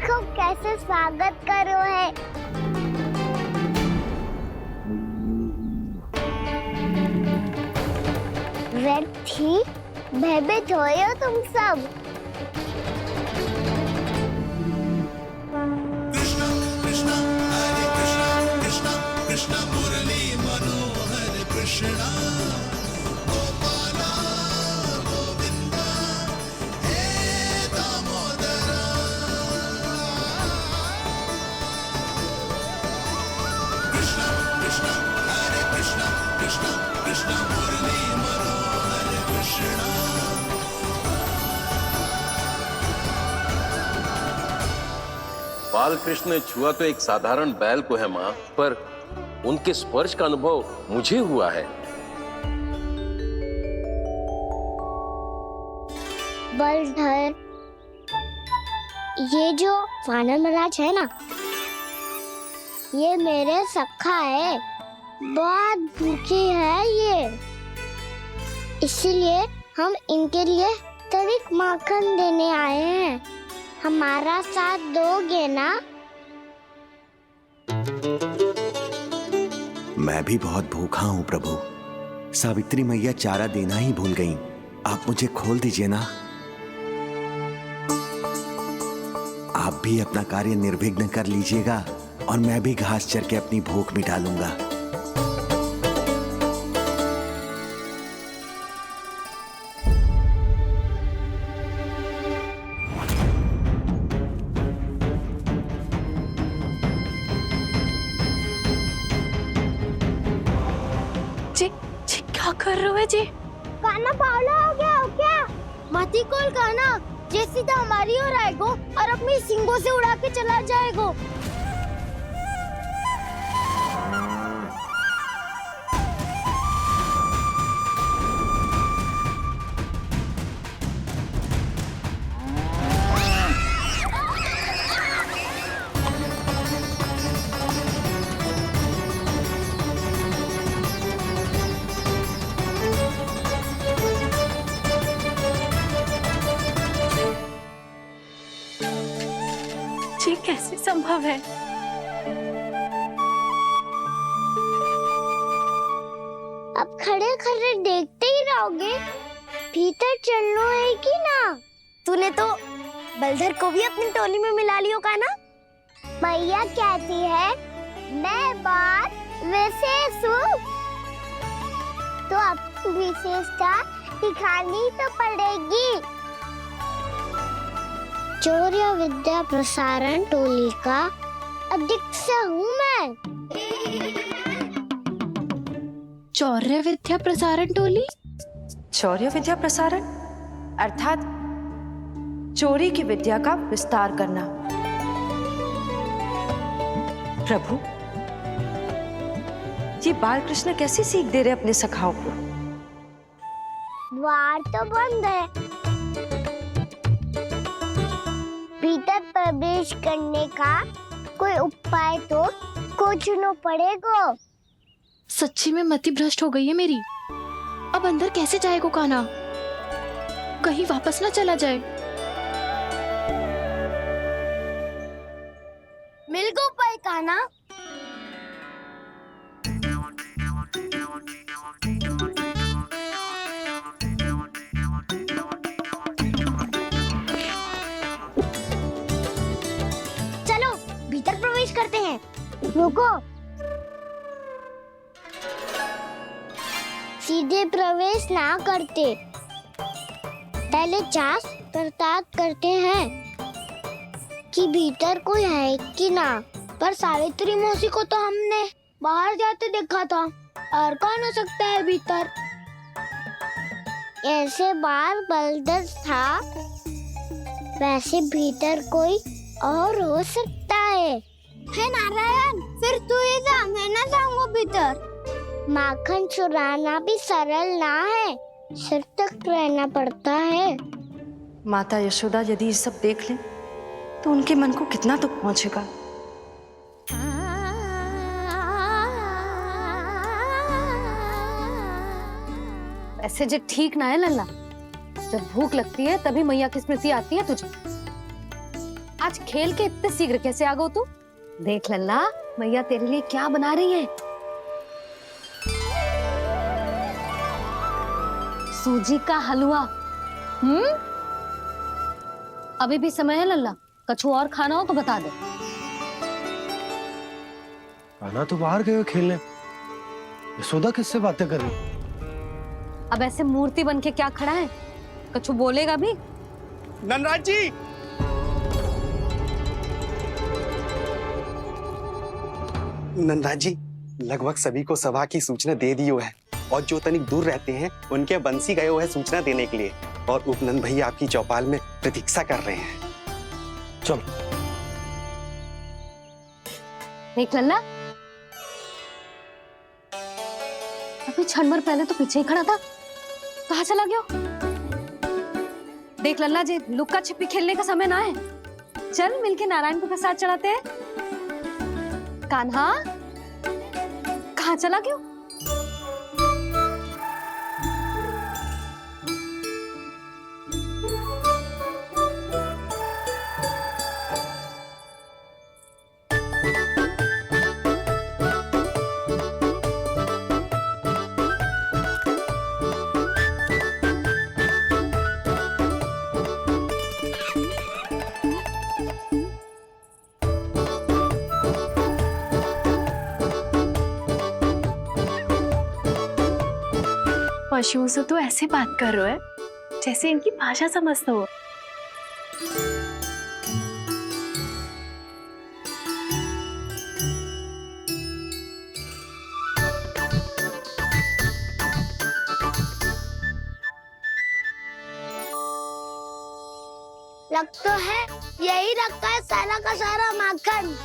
देखो कैसे स्वागत करो है। व्यर्थी भयभीत हो तुम सब। कृष्णा कृष्णा हरे कृष्णा कृष्णा कृष्णा मुरली मनोहर कृष्णा गोपाला गोविंदा हे दामोदरा। कृष्णा कृष्णा हरे कृष्णा कृष्णा कृष्णा मुरली मनोहर कृष्णा। बाल कृष्ण ने छुआ तो एक साधारण बैल को है माँ, पर उनके स्पर्श का अनुभव मुझे हुआ है। बलधर, ये जो वानर महाराज है ना, ये मेरे सखा है। बहुत भूखे है ये, इसीलिए हम इनके लिए तनिक माखन देने आए हैं। हमारा साथ दोगे ना? मैं भी बहुत भूखा हूँ प्रभु। सावित्री मैया चारा देना ही भूल गईं। आप मुझे खोल दीजिए ना। आप भी अपना कार्य निर्विघ्न कर लीजिएगा और मैं भी घास चर के अपनी भूख मिटा लूंगा। क्या कर रहे हो जी? काना पावला हो गया हो क्या? मती कोल काना, जे सीधा हमारी ओर आएगो और अपनी सींगों से उड़ा के चला जाएगो। जी कैसे संभव है? अब खड़े खड़े देखते ही रहोगे? भीतर चलना है कि ना? तूने तो बलधर को भी अपनी टोली में मिला लियो का ना? भैया कहती है मैं बात विशेष हूँ, तो अब विशेषता दिखानी तो पड़ेगी। चौर्य विद्या प्रसारण टोली का अध्यक्ष हूँ मैं। चौर्य विद्या प्रसारण टोली? चौर्य विद्या प्रसारण अर्थात चोरी की विद्या का विस्तार करना। प्रभु, ये बाल कृष्ण कैसी सीख दे रहे अपने सखाओं को? द्वार तो बंद है, भीतर प्रवेश करने का कोई उपाय तो खोजना पड़ेगा। सच्ची में मति भ्रष्ट हो गई है मेरी। अब अंदर कैसे जाएगा काना? कहीं वापस ना चला जाए। मिल गो उपाय काना। चलो भीतर प्रवेश करते हैं। रुको, सीधे प्रवेश ना करते, पहले जांच पड़ताल करते हैं कि भीतर कोई है कि ना। पर सावित्री मौसी को तो हमने बाहर जाते देखा था, और कौन हो सकता है भीतर? ऐसे बार बलदर था, वैसे भीतर कोई और हो सकता है। हे नारायण, फिर तू ही जा, मैं ना जाऊंगा भीतर। माखन चुराना भी सरल ना है, सिर तक रहना पड़ता है। माता यशोदा यदि ये सब देख लें तो उनके मन को कितना दुख पहुंचेगा। ऐसे जो ठीक ना है लल्ला, जब भूख लगती है तभी मैया की स्मृति आती है तुझे। आज खेल के इतने शीघ्र कैसे आ गो तू? देख लल्ला, मैया तेरे लिए क्या बना रही है। सूजी का हलवा। अभी भी समय है लल्ला, कछु और खाना हो तो बता दे। कान्हा तो बाहर गए हो खेलने, यशोदा किससे बातें कर रही? अब ऐसे मूर्ति बन के क्या खड़ा है, कछु बोलेगा भी? ननराज जी, नंदा जी, लगभग सभी को सभा की सूचना दे दी है और जो तनिक दूर रहते हैं उनके बंसी गए हुए सूचना देने के लिए, और उपनंद भैया आपकी चौपाल में प्रतीक्षा कर रहे हैं। चलो। देख लल्ला, अभी क्षण भर पहले तो पीछे ही खड़ा था, कहाँ चला गया? देख लल्ला जी, लुक्का छिपी खेलने का समय ना है, चल मिलके नारायण को प्रसाद चढ़ाते हैं। कान्हा, कहाँ चला गया? पशुओं से तो ऐसे बात कर रहे हो जैसे इनकी भाषा समझते हो। लग तो है यही रखा है सारा का सारा माखन।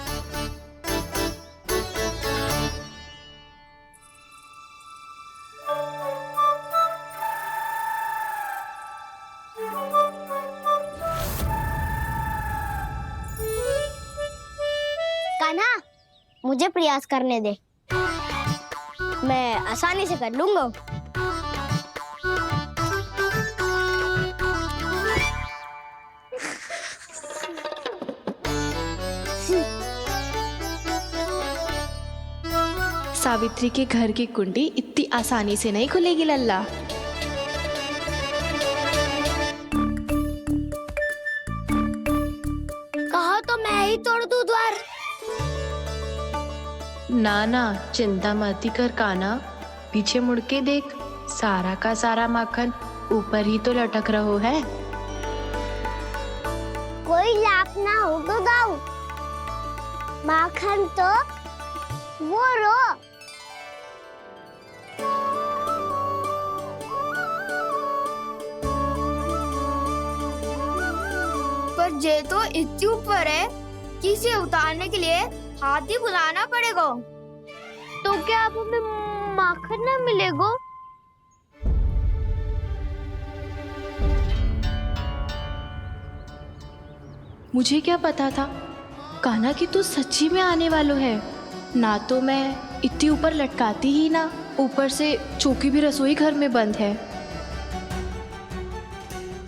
कान्हा, मुझे प्रयास करने दे, मैं आसानी से कर लूंगा। सावित्री के घर की कुंडी इतनी आसानी से नहीं खुलेगी लल्ला। कहा तो मैं ही तोड़ दूं द्वार। ना ना, चिंता मत कर कान्हा, पीछे मुड़ के देख, सारा का सारा माखन ऊपर ही तो लटक रहो है। कोई लाभ ना हो तो दाऊ, माखन तो वो रो। पर जे तो इतनी ऊपर है कि इसे उतारने के लिए हाथी बुलाना पड़ेगा। तो क्या अब हमें माखन ना मिलेगा? मुझे क्या पता था कान्हा कि तू सच्ची में आने वालो है। ना तो मैं इतनी ऊपर लटकाती ही ना, ऊपर से चौकी भी रसोई घर में बंद है।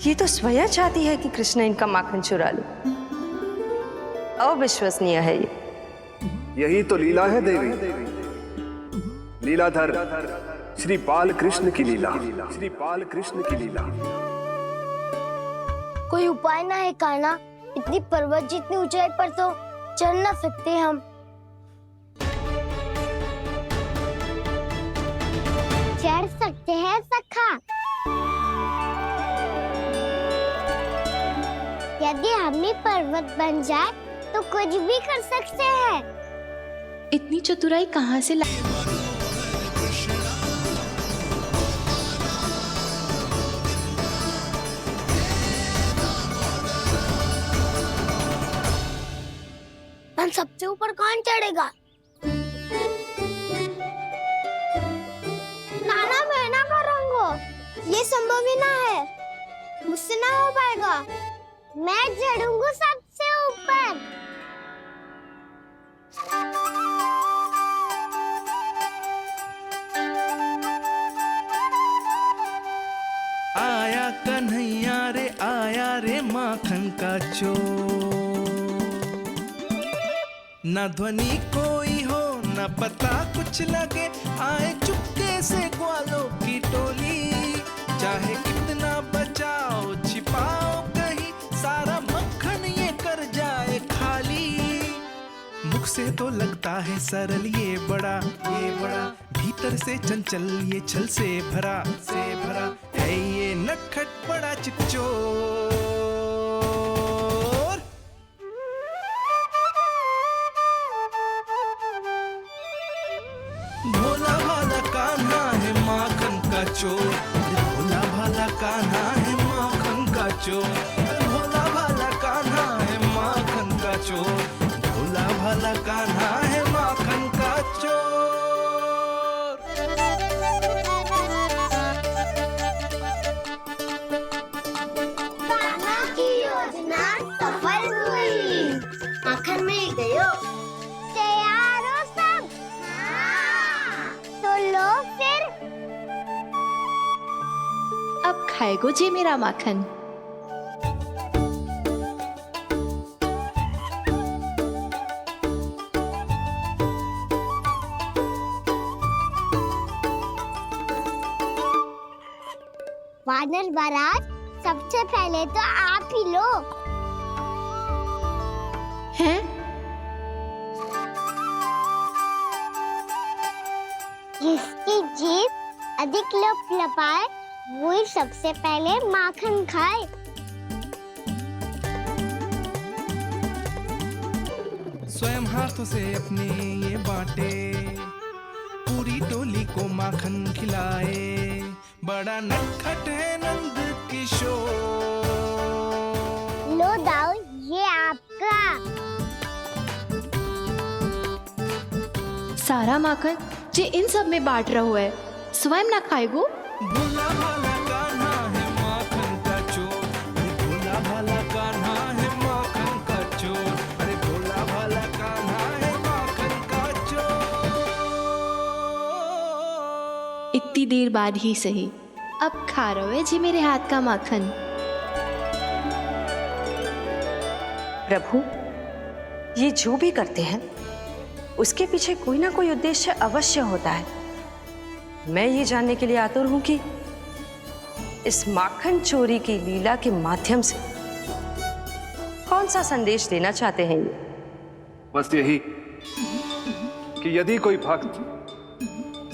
ये तो स्वयं चाहती है कि कृष्ण इनका माखन चुरा लो। अविश्वसनीय है ये। यही तो लीला है देवी, लीलाधर श्री बाल कृष्ण की लीला, श्री बाल कृष्ण की लीला। कोई उपाय ना है कान्हा? इतनी पर्वत जितनी ऊंचाई पर तो चढ़ ना सकते हम। चढ़ सकते हैं सखा, यदि हम ही पर्वत बन जाए तो कुछ भी कर सकते हैं। इतनी चतुराई कहाँ से ला? हम सबसे ऊपर कौन चढ़ेगा? नाना, मैं ना करूंगा, ये संभव ही ना है, मुझसे ना हो पाएगा। मैं चढ़ूंगा सबसे ऊपर। आया कन्हैया रे, आया रे माखन का चोर। ना ध्वनि कोई हो ना पता कुछ लगे, आए चुपके से ग्वालों की टोली। चाहे कितना बचाओ छिपाओ कहीं, सारा मक्खन ये कर जाए खाली। मुख से तो लगता है सरल ये बड़ा भीतर से चंचल ये छल से भरा है ये नटखट बड़ा चिच्चोर। भोला भाला कान्हा है माखन का चोर, भोला भाला कान्हा है माखन का चोर, भोला भाला कान्हा है माखन का चोर, भोला भाला कान्हा है माखन का चोर। कान्हा की योजना सफल हुई, माखन मिल गयो। तैयार हो सब? हाँ। तो लो फिर। अब खाएगो जी मेरा माखन। वानर बारात, सबसे पहले तो आप ही लो। हैं? जिसकी जीभ अधिक लपलपाए वही सबसे पहले माखन खाए। स्वयं हाथों से अपने ये बांटे, पूरी टोली को माखन खिलाए, बड़ा नटखट है नंद किशोर। लो दाऊ, ये आपका। सारा माखन जे इन सब में बांट रहो है, स्वयं ना खाएगो। भोला भाला कान्हा है माखन का चोर, अरे भोला भाला कान्हा है माखन का चोर, अरे भोला भाला कान्हा है माखन का चोर। इतनी देर बाद ही सही, अब खा रहे है जी मेरे हाथ का माखन। प्रभु, ये जो भी करते हैं उसके पीछे कोई ना कोई उद्देश्य अवश्य होता है। मैं ये जानने के लिए आतुर हूं कि इस माखन चोरी की लीला के माध्यम से कौन सा संदेश देना चाहते हैं ये। बस यही कि यदि कोई भक्त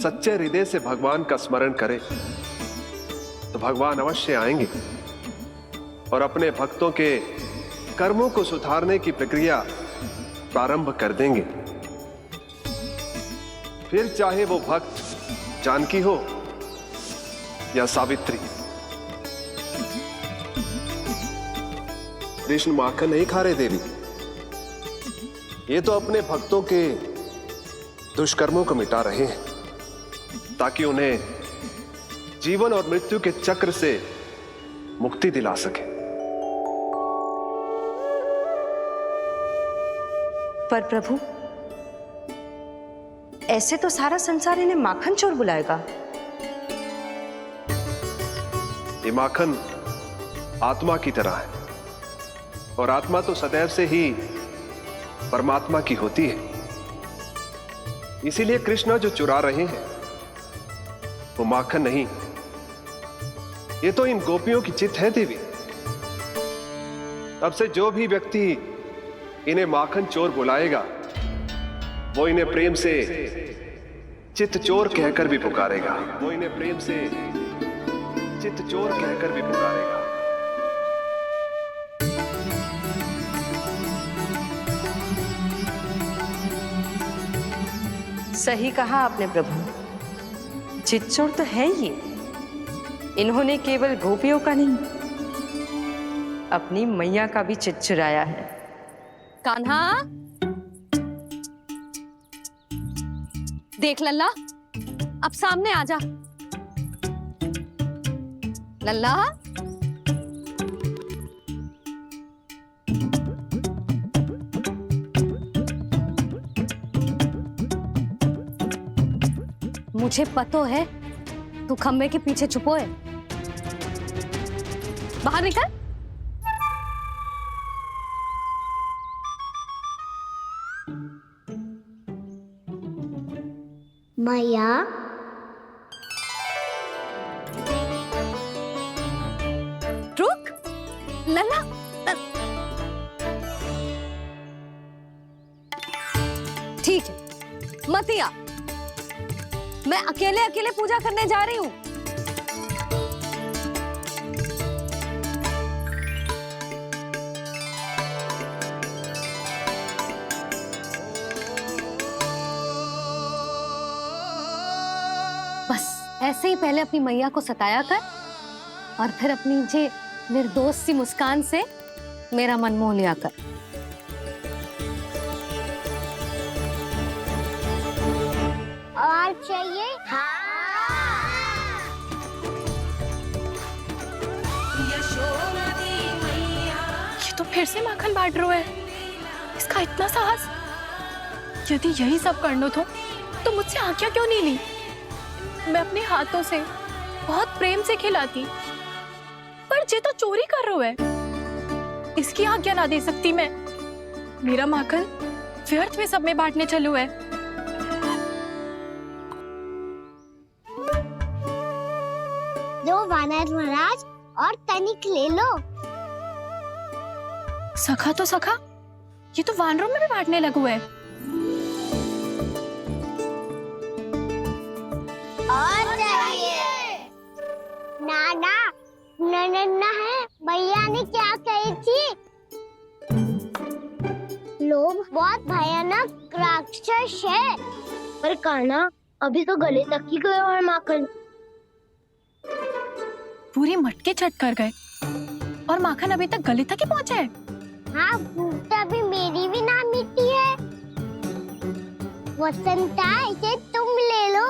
सच्चे हृदय से भगवान का स्मरण करे तो भगवान अवश्य आएंगे और अपने भक्तों के कर्मों को सुधारने की प्रक्रिया प्रारंभ कर देंगे। फिर चाहे वो भक्त जानकी हो या सावित्री। कृष्ण माखन नहीं खा रहे देवी, ये तो अपने भक्तों के दुष्कर्मों को मिटा रहे हैं ताकि उन्हें जीवन और मृत्यु के चक्र से मुक्ति दिला सके। पर प्रभु, ऐसे तो सारा संसार इन्हें माखन चोर बुलाएगा। ये माखन आत्मा की तरह है और आत्मा तो सदैव से ही परमात्मा की होती है। इसीलिए कृष्ण जो चुरा रहे हैं वो माखन नहीं, ये तो इन गोपियों की चित है देवी। तब से जो भी व्यक्ति इन्हें माखन चोर बुलाएगा वो इन्हें प्रेम से चित चोर कहकर भी पुकारेगा, वो इन्हें प्रेम से चित चोर कहकर भी पुकारेगा। सही कहा आपने प्रभु, चितचोर तो है ये। इन्होंने केवल गोपियों का नहीं, अपनी मैया का भी चित चुराया है। कान्हा, देख लल्ला, अब सामने आ जा। लल्ला, मुझे पतो है तू खम्बे के पीछे छुपो है। बाहर निकल। मैया रुक लला। ठीक है मत आ, मैं अकेले अकेले पूजा करने जा रही हूँ। बस ऐसे ही पहले अपनी मैया को सताया कर और फिर अपनी जे निर्दोष सी मुस्कान से मेरा मन मोह लिया कर। और चाहिए? ये तो फिर से माखन बांट रहा है। इसका इतना साहस। यदि यही सब करना तो मुझसे आज्ञा क्यों नहीं ली? मैं अपने हाथों से बहुत प्रेम से खिलाती, पर ये तो चोरी कर रहा है। इसकी आज्ञा ना दे सकती मैं। मेरा माखन व्यर्थ में सब में बांटने चलू है। दो वानर महाराज और तनिक ले लो। सखा तो सखा, ये तो वानरों में भी बांटने लगू है। और चाहिए? नाना नन्ना है, भैया ने क्या कही थी? लोभ बहुत भयानक राक्षस है। पर कान्हा अभी तो गले तक ही गया है माखन। पूरी मटके चट कर गए और माखन अभी तक गले तक ही पहुंचा है। हाँ, भूख तभी मेरी भी ना मिटी है। वसंता, इसे तुम ले लो।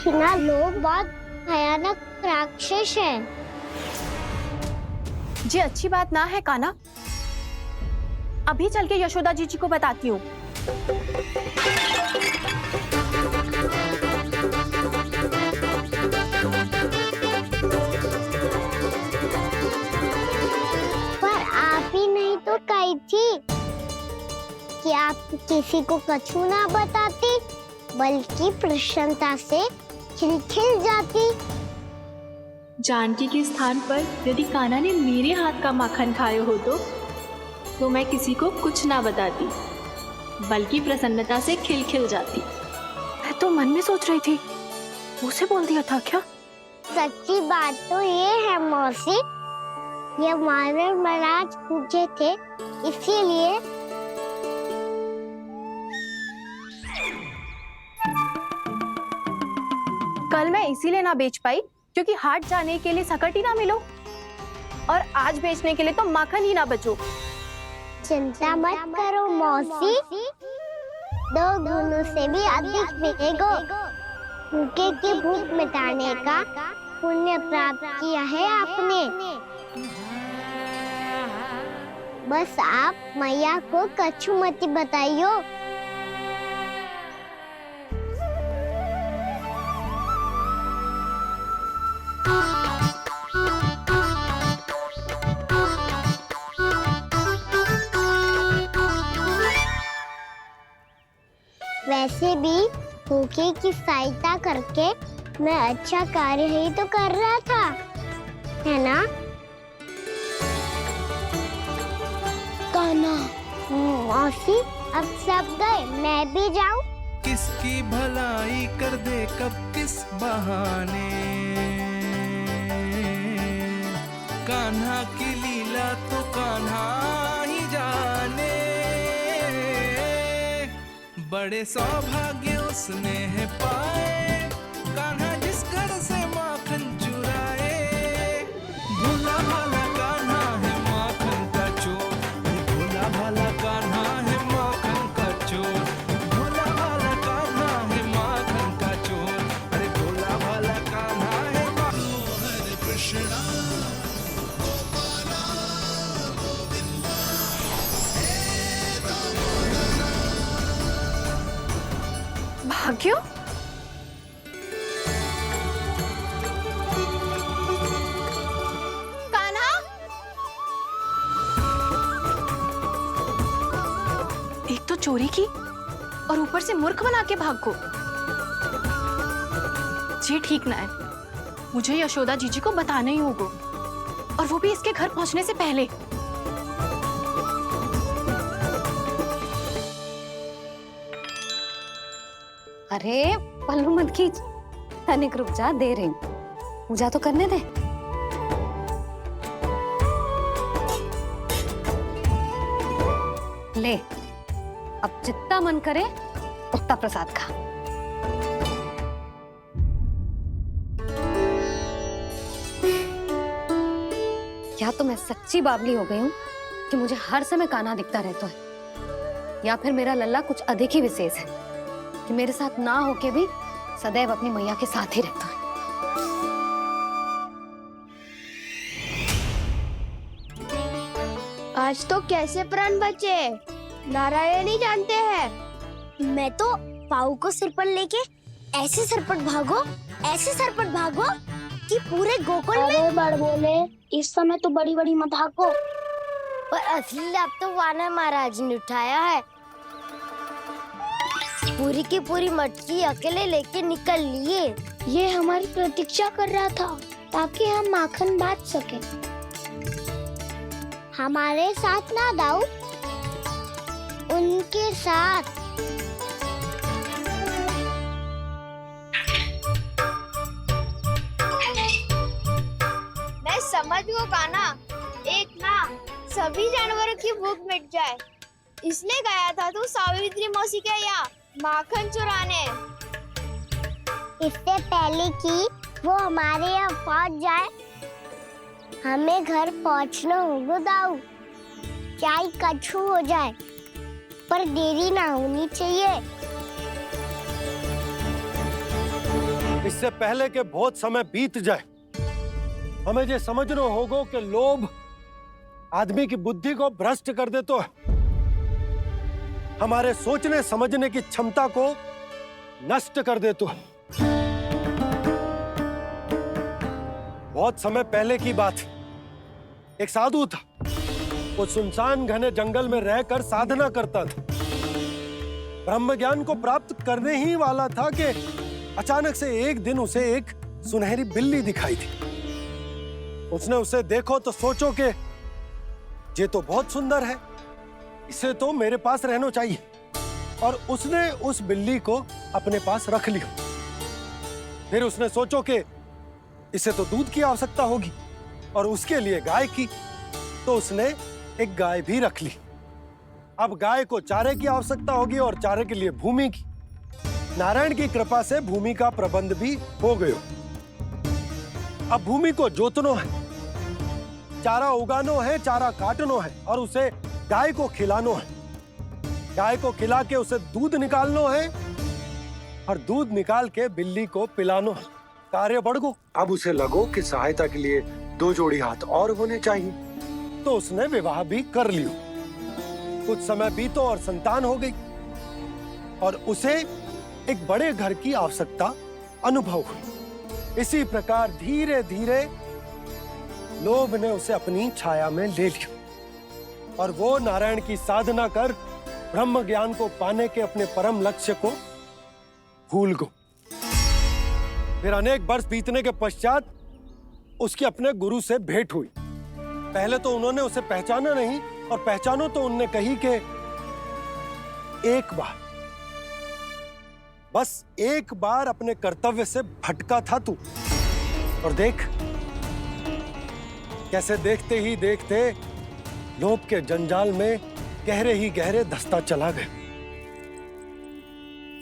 ना लोग बहुत भयानक राक्षस है। जी अच्छी बात ना है कान्हा। अभी चल के यशोदा जी को बताती हूँ। पर आप ही नहीं तो कही थी कि आप किसी को कछु ना बताती, बल्कि प्रसन्नता से खिलखिल जाती। जानकी के स्थान पर यदि कान्हा ने मेरे हाथ का माखन खाया हो तो मैं किसी को कुछ ना बताती, बल्कि प्रसन्नता से खिलखिल जाती। मैं तो मन में सोच रही थी, उसे बोल दिया था क्या? सच्ची बात तो ये है मौसी, ये वानर महाराज पूछे थे, इसीलिए। कल मैं इसीलिए ना बेच पाई क्योंकि हाट जाने के लिए सकट ही ना मिलो, और आज बेचने के लिए तो माखन ही ना बचो। चिंता मत करो मौसी, 2 गुनों से भी अधिक मिलेगा। भूखे की भूख मिटाने का पुण्य प्राप्त किया है आपने। बस आप मैया को कछु मत बताइयो। वैसे भी भूखे की सहायता करके मैं अच्छा कार्य ही तो कर रहा था, है ना? कान्हा, मौसी अब सब गए, मैं भी जाऊं? किसकी भलाई कर दे कब किस बहाने, कान्हा की लीला तो कान्हा ही जाने। बड़े सौभाग्य उसने है पाए, कान्हा जिस घर से माखन चुराए। भोला भाला कान्हा है माखन का चोर, भोला भाला कान्हा है माखन का चोर। भोला भाला भाग्य? कान्हा? एक तो चोरी की और ऊपर से मूर्ख बना के भाग को। ये ठीक ना है। मुझे यशोदा जीजी को बताना ही होगा, और वो भी इसके घर पहुंचने से पहले। अरे पल्लू मत खींच, तनिक रुक जा, दे रही हूँ, पूजा तो करने दे। ले, अब जितना मन करे उतना प्रसाद खा। या तो मैं सच्ची बावली हो गई हूँ कि मुझे हर समय कान्हा दिखता रहता है, या फिर मेरा लल्ला कुछ अधिक ही विशेष है कि मेरे साथ ना होके भी सदैव अपनी मैया के साथ ही रहता है। आज तो कैसे प्राण बचे नारायण ही जानते हैं। मैं तो पाऊ को सिर पर लेके ऐसे सरपट भागो कि पूरे गोकुल में बड़ बोले। इस समय तो बड़ी बड़ी मत हाको, पर असली लाभ तो वानर महाराज ने उठाया है। पूरी की पूरी मटकी अकेले लेके निकल लिए। ये हमारी प्रतीक्षा कर रहा था ताकि हम माखन बांट सके। हमारे साथ ना दाऊ, उनके साथ। मैं समझ गो कान्हा, एक ना सभी जानवरों की भूख मिट जाए, इसलिए गया था तू सावित्री मौसी के यहाँ माखन चुराने। इससे पहले कि वो हमारे यहाँ पहुँच जाए, हमें घर पहुँचना होगा दाऊ। क्या ही कछु हो जाए, पर देरी ना होनी चाहिए। इससे पहले के बहुत समय बीत जाए, हमें ये समझना होगा कि लोभ आदमी की बुद्धि को भ्रष्ट कर दे, तो हमारे सोचने समझने की क्षमता को नष्ट कर दे। तो बहुत समय पहले की बात, एक साधु था। वो सुनसान घने जंगल में रहकर साधना करता था। ब्रह्म ज्ञान को प्राप्त करने ही वाला था कि अचानक से एक दिन उसे एक सुनहरी बिल्ली दिखाई थी। उसने उसे देखो तो सोचो कि ये तो बहुत सुंदर है, इसे तो मेरे पास रहना चाहिए, और उसने उस बिल्ली को अपने पास रख लिया। फिर उसने सोचो कि इसे तो दूध की आवश्यकता होगी और उसके लिए गाय की, तो उसने एक गाय भी रख ली। अब गाय को चारे की आवश्यकता होगी और चारे के लिए भूमि की। नारायण की कृपा से भूमि का प्रबंध भी हो गयो। अब भूमि को जोतनो है, चारा उगानो है, चारा काटनो है, और उसे गाय को खिलानो है। गाय को खिला के उसे दूध निकालनो है, और दूध निकाल के बिल्ली को पिलानो है। कार्य बढ़ गो। अब उसे लगो कि सहायता के लिए 2 जोड़ी हाथ और होने चाहिए, तो उसने विवाह भी कर लियो। कुछ समय बीतो और संतान हो गई, और उसे एक बड़े घर की आवश्यकता अनुभव हुई। इसी प्रकार धीरे धीरे लोभ ने उसे अपनी छाया में ले लिया, और वो नारायण की साधना कर ब्रह्म ज्ञान को पाने के अपने परम लक्ष्य को भूल गो। फिर अनेक वर्ष बीतने के पश्चात उसकी अपने गुरु से भेंट हुई। पहले तो उन्होंने उसे पहचाना नहीं, और पहचानो तो उनने कही कि एक बार, बस एक बार अपने कर्तव्य से भटका था तू, और देख कैसे देखते ही देखते लोभ के जंजाल में गहरे ही गहरे धंसता चला गया।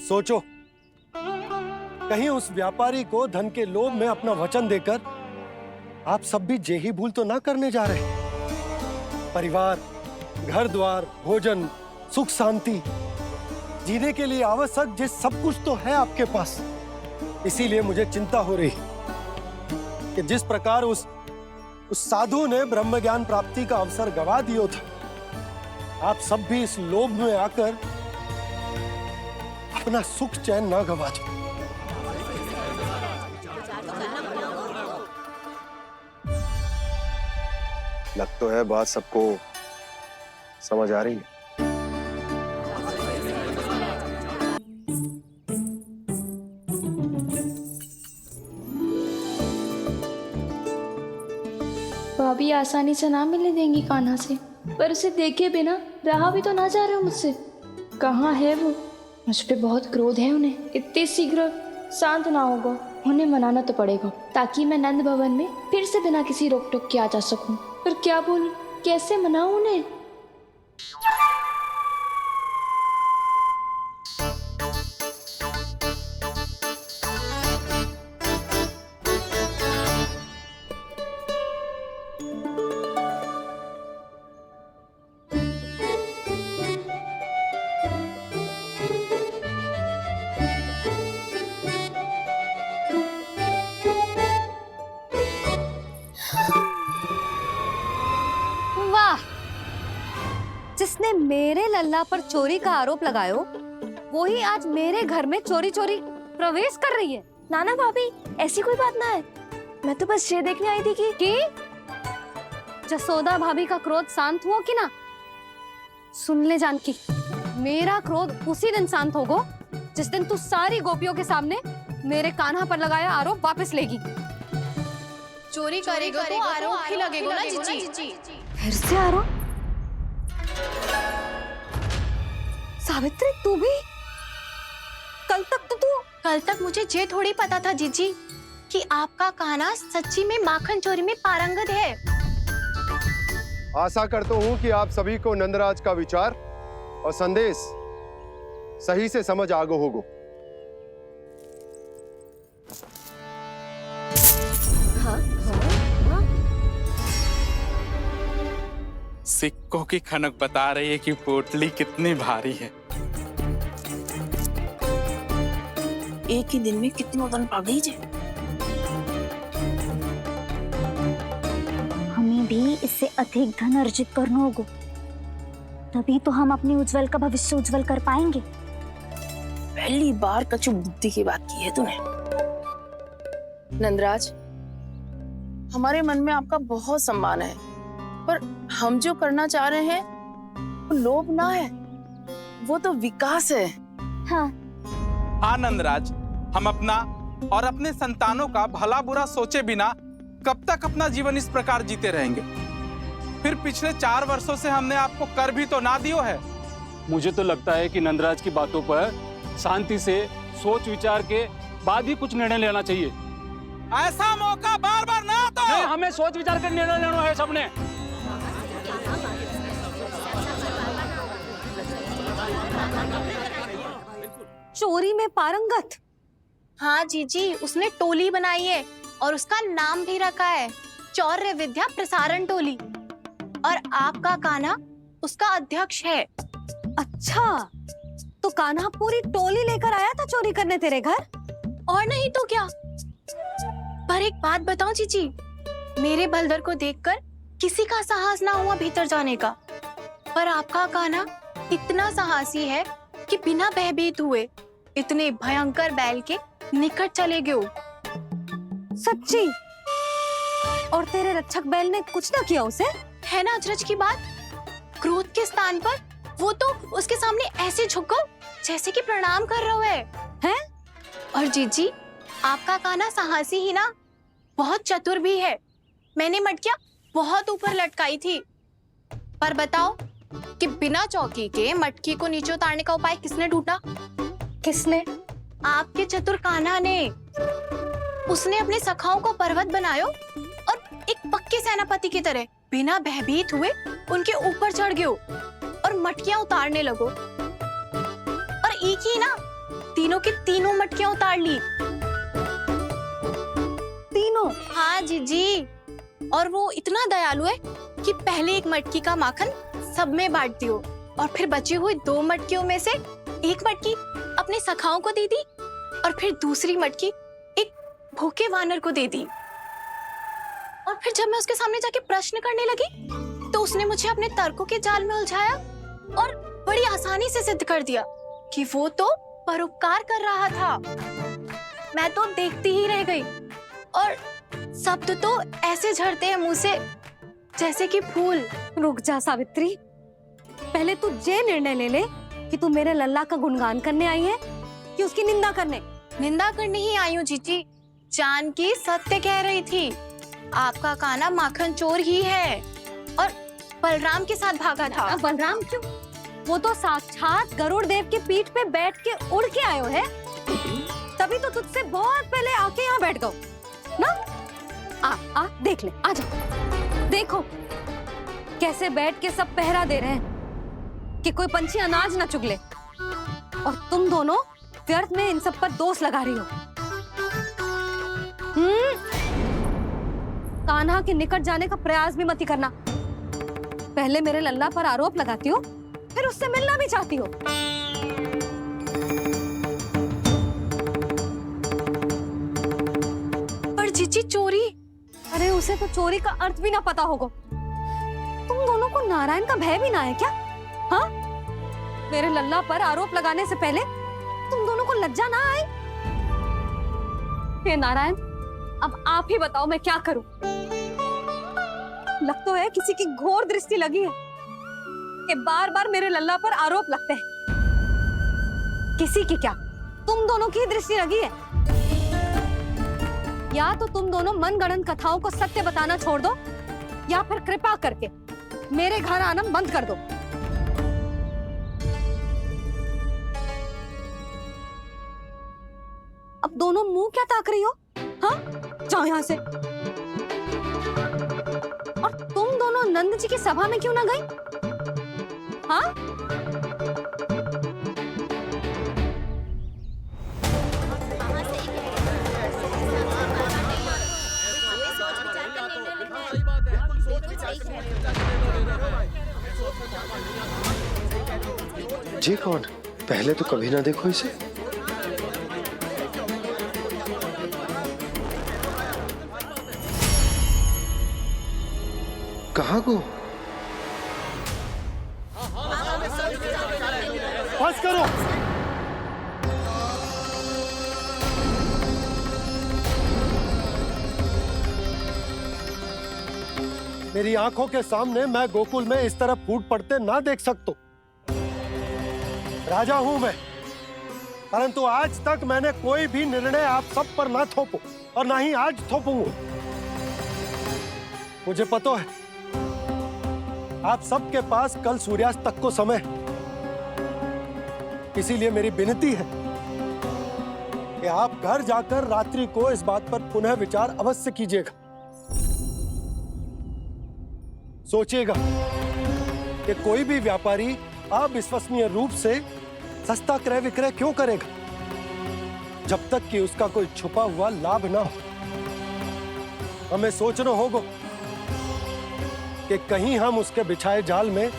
सोचो, कहीं उस व्यापारी को धन के लोभ में अपना वचन देकर आप सब भी जे ही भूल तो ना करने जा रहे। परिवार, घर द्वार, भोजन, सुख शांति, जीने के लिए आवश्यक जिस सब कुछ तो है आपके पास। इसीलिए मुझे चिंता हो रही कि जिस प्रकार उस साधु ने ब्रह्म ज्ञान प्राप्ति का अवसर गवा दिया था, आप सब भी इस लोभ में आकर अपना सुख चैन ना गवा जाए। लग तो है बात सबको समझ आ रही है। भाभी आसानी से ना मिलने देंगी कान्हा से, पर उसे देखे बिना रहा भी तो ना जा रहा मुझसे। कहाँ है वो? मुझ पे बहुत क्रोध है उन्हें। इतने शीघ्र शांत ना होगा, उन्हें मनाना तो पड़ेगा ताकि मैं नंद भवन में फिर से बिना किसी रोक टोक के आ जा सकूं। पर क्या बोलूं, कैसे मनाऊं उन्हें? वाह, जिसने मेरे लल्ला पर चोरी का आरोप लगायो वो ही आज मेरे घर में चोरी चोरी प्रवेश कर रही है। नाना भाभी, ऐसी कोई बात ना है, मैं तो बस ये देखने आई थी कि जसोदा भाभी का क्रोध शांत हुआ कि ना? सुन ले जानकी, मेरा क्रोध उसी दिन शांत होगा जिस दिन तू सारी गोपियों के सामने मेरे कान्हा पर लगाया आरोप वापस लेगी। चोरी करेगा तो आरोप ही लगेगा ना जीजी। फिर से आरोप? सावित्री, तू भी? कल तक मुझे ये थोड़ी पता था जीजी कि आपका कान्हा सच्ची में माखन चोरी में पारंगत है। आशा करता हूँ कि आप सभी को नंदराज का विचार और संदेश सही से समझ आगो होगो। सिक्कों की खनक बता रही है कि पोटली कितनी भारी है। एक ही दिन में कितनों धन पा गई जे। हमें भी इससे अधिक धन अर्जित करना होगा, तभी तो हम अपने उज्जवल का भविष्य उज्जवल कर पाएंगे। पहली बार कछु बुद्धि की बात की है तूने। नंदराज, हमारे मन में आपका बहुत सम्मान है, पर हम जो करना चाह रहे हैं वो लोभ ना है, वो तो विकास है। हाँ नंदराज, हम अपना और अपने संतानों का भला बुरा सोचे बिना कब तक अपना जीवन इस प्रकार जीते रहेंगे? फिर पिछले 4 वर्षों से हमने आपको कर भी तो ना दियो है। मुझे तो लगता है कि नंदराज की बातों पर शांति से सोच विचार के बाद ही कुछ निर्णय लेना चाहिए। ऐसा मौका बार बार ना तो नहीं, हमें सोच विचार कर निर्णय लेना है सबने। चोरी में पारंगत? हाँ जीजी, उसने टोली बनाई है और उसका नाम भी रखा है चौर्य विद्या प्रसारण टोली, और आपका कान्हा उसका अध्यक्ष है। अच्छा, तो कान्हा पूरी टोली लेकर आया था चोरी करने तेरे घर? और नहीं तो क्या। पर एक बात बताऊं जीजी, मेरे बलदर को देखकर किसी का साहस ना हुआ भीतर जाने का, पर आपका कान्हा इतना साहसी है कि बिना भयभीत हुए इतने भयंकर बैल के निकट चले गए। सच्ची? और तेरे रक्षक बैल ने कुछ ना किया उसे? है ना अचरज की बात। क्रोध के स्थान पर वो तो उसके सामने ऐसे झुको जैसे कि प्रणाम कर रहा है। और जीजी, आपका कान्हा साहसी ही ना, बहुत चतुर भी है। मैंने मटकियां बहुत ऊपर लटकाई थी, पर बताओ कि बिना चौकी के मटकी को नीचे उतारने का उपाय किसने ढूंढा? किसने? आपके चतुर कान्हा ने। उसने अपने सखाओं को पर्वत बनायो और एक पक्के सेनापति की तरह बिना भयभीत हुए उनके ऊपर चढ़ गयो और मटकियां उतारने लगो, और एक ही ना, तीनों की तीनों मटकियां उतार ली। तीनों? हाँ जीजी, और वो इतना दयालु है कि पहले एक मटकी का माखन सब में बांट दियो, और फिर बची हुई 2 मटकियों में से एक मटकी अपने सखाओं को दे दी, और फिर दूसरी मटकी एक भूखे वानर को दे दी। और फिर जब मैं उसके सामने जाके प्रश्न करने लगी तो उसने मुझे अपने तर्कों के जाल में उलझाया और बड़ी आसानी से सिद्ध कर दिया कि वो तो परोपकार कर रहा था। मैं तो देखती ही रह गई और शब्द तो ऐसे झड़ते हैं मुंह से जैसे कि फूल। रुक जा सावित्री, पहले तू ये निर्णय ले ले कि तू मेरे लल्ला का गुणगान करने आई है कि उसकी निंदा करने। निंदा करने ही आई हूँ जीजी। जानकी सत्य कह रही थी, आपका कान्हा माखन चोर ही है और बलराम के साथ भागा था। बलराम क्यों? वो तो साक्षात गरुड़ देव की पीठ पे बैठ के उड़ के आयो है, तभी तो तुझसे बहुत पहले आके यहाँ बैठ गओ ना। आ देख ले, आ जा। देखो कैसे बैठ के सब पहरा दे रहे हैं कि कोई पंछी अनाज ना चुगले, और तुम दोनों व्यर्थ में इन सब पर दोष लगा रही हो। कान्हा के निकट जाने का प्रयास भी मत ही करना। पहले मेरे लल्ला पर आरोप लगाती हो, फिर उससे मिलना भी चाहती हो। पर जीजी चोरी, अरे उसे तो चोरी का अर्थ भी ना पता होगा। तुम दोनों को नारायण का भय भी ना है क्या? हाँ, मेरे लल्ला पर आरोप लगाने से पहले तुम दोनों को लज्जा ना आई? हे नारायण, अब आप ही बताओ मैं क्या करूं। लग तो है किसी की घोर दृष्टि लगी है कि बार बार मेरे लल्ला पर आरोप लगते हैं। किसी की क्या, तुम दोनों की दृष्टि लगी है। या तो तुम दोनों मनगढ़ंत कथाओं को सत्य बताना छोड़ दो, या फिर कृपा करके मेरे घर आना बंद कर दो। अब दोनों मुंह क्या ताक रही हो? हाँ, जाओ यहां से। और तुम दोनों नंद जी की सभा में क्यों ना गई? हाँ? जी कौन? पहले तो कभी ना देखो इसे। कहाँ को? बस करो। मेरी आंखों के सामने मैं गोकुल में इस तरह फूट पड़ते ना देख सकता। राजा हूं मैं, परंतु आज तक मैंने कोई भी निर्णय आप सब पर ना थोपो और ना ही आज थोपूंगा। मुझे पता है आप सबके पास कल सूर्यास्त तक को समय है, इसीलिए मेरी विनती है कि आप घर जाकर रात्रि को इस बात पर पुनः विचार अवश्य कीजिएगा। सोचिएगा कि कोई भी व्यापारी अविश्वसनीय रूप से सस्ता क्रय विक्रय क्यों करेगा जब तक कि उसका कोई छुपा हुआ लाभ ना हो। हमें सोचना होगा कि कहीं हम उसके बिछाए जाल में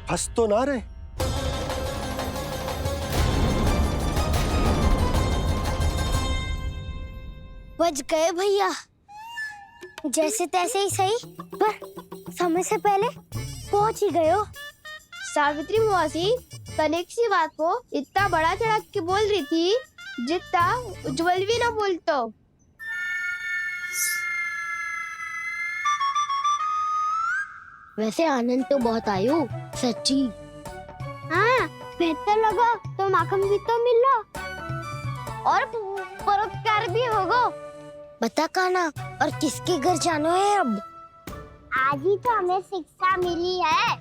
फंस तो ना रहे। बच गए भैया, जैसे तैसे ही सही, पर समय से पहले पहुंच ही गए हो। सावित्री मौसी कनेक सी बात को इतना बड़ा चढ़ा के बोल रही थी जितना उज्जवल भी ना बोलतो। वैसे आनंद तो बहुत आयो, सच्ची। हाँ, बेहतर लगा तो माखन भी तो मिला और परोपकार भी होगा। बता कान्हा, और किसके घर जाना है अब? आज ही तो हमें शिक्षा मिली है,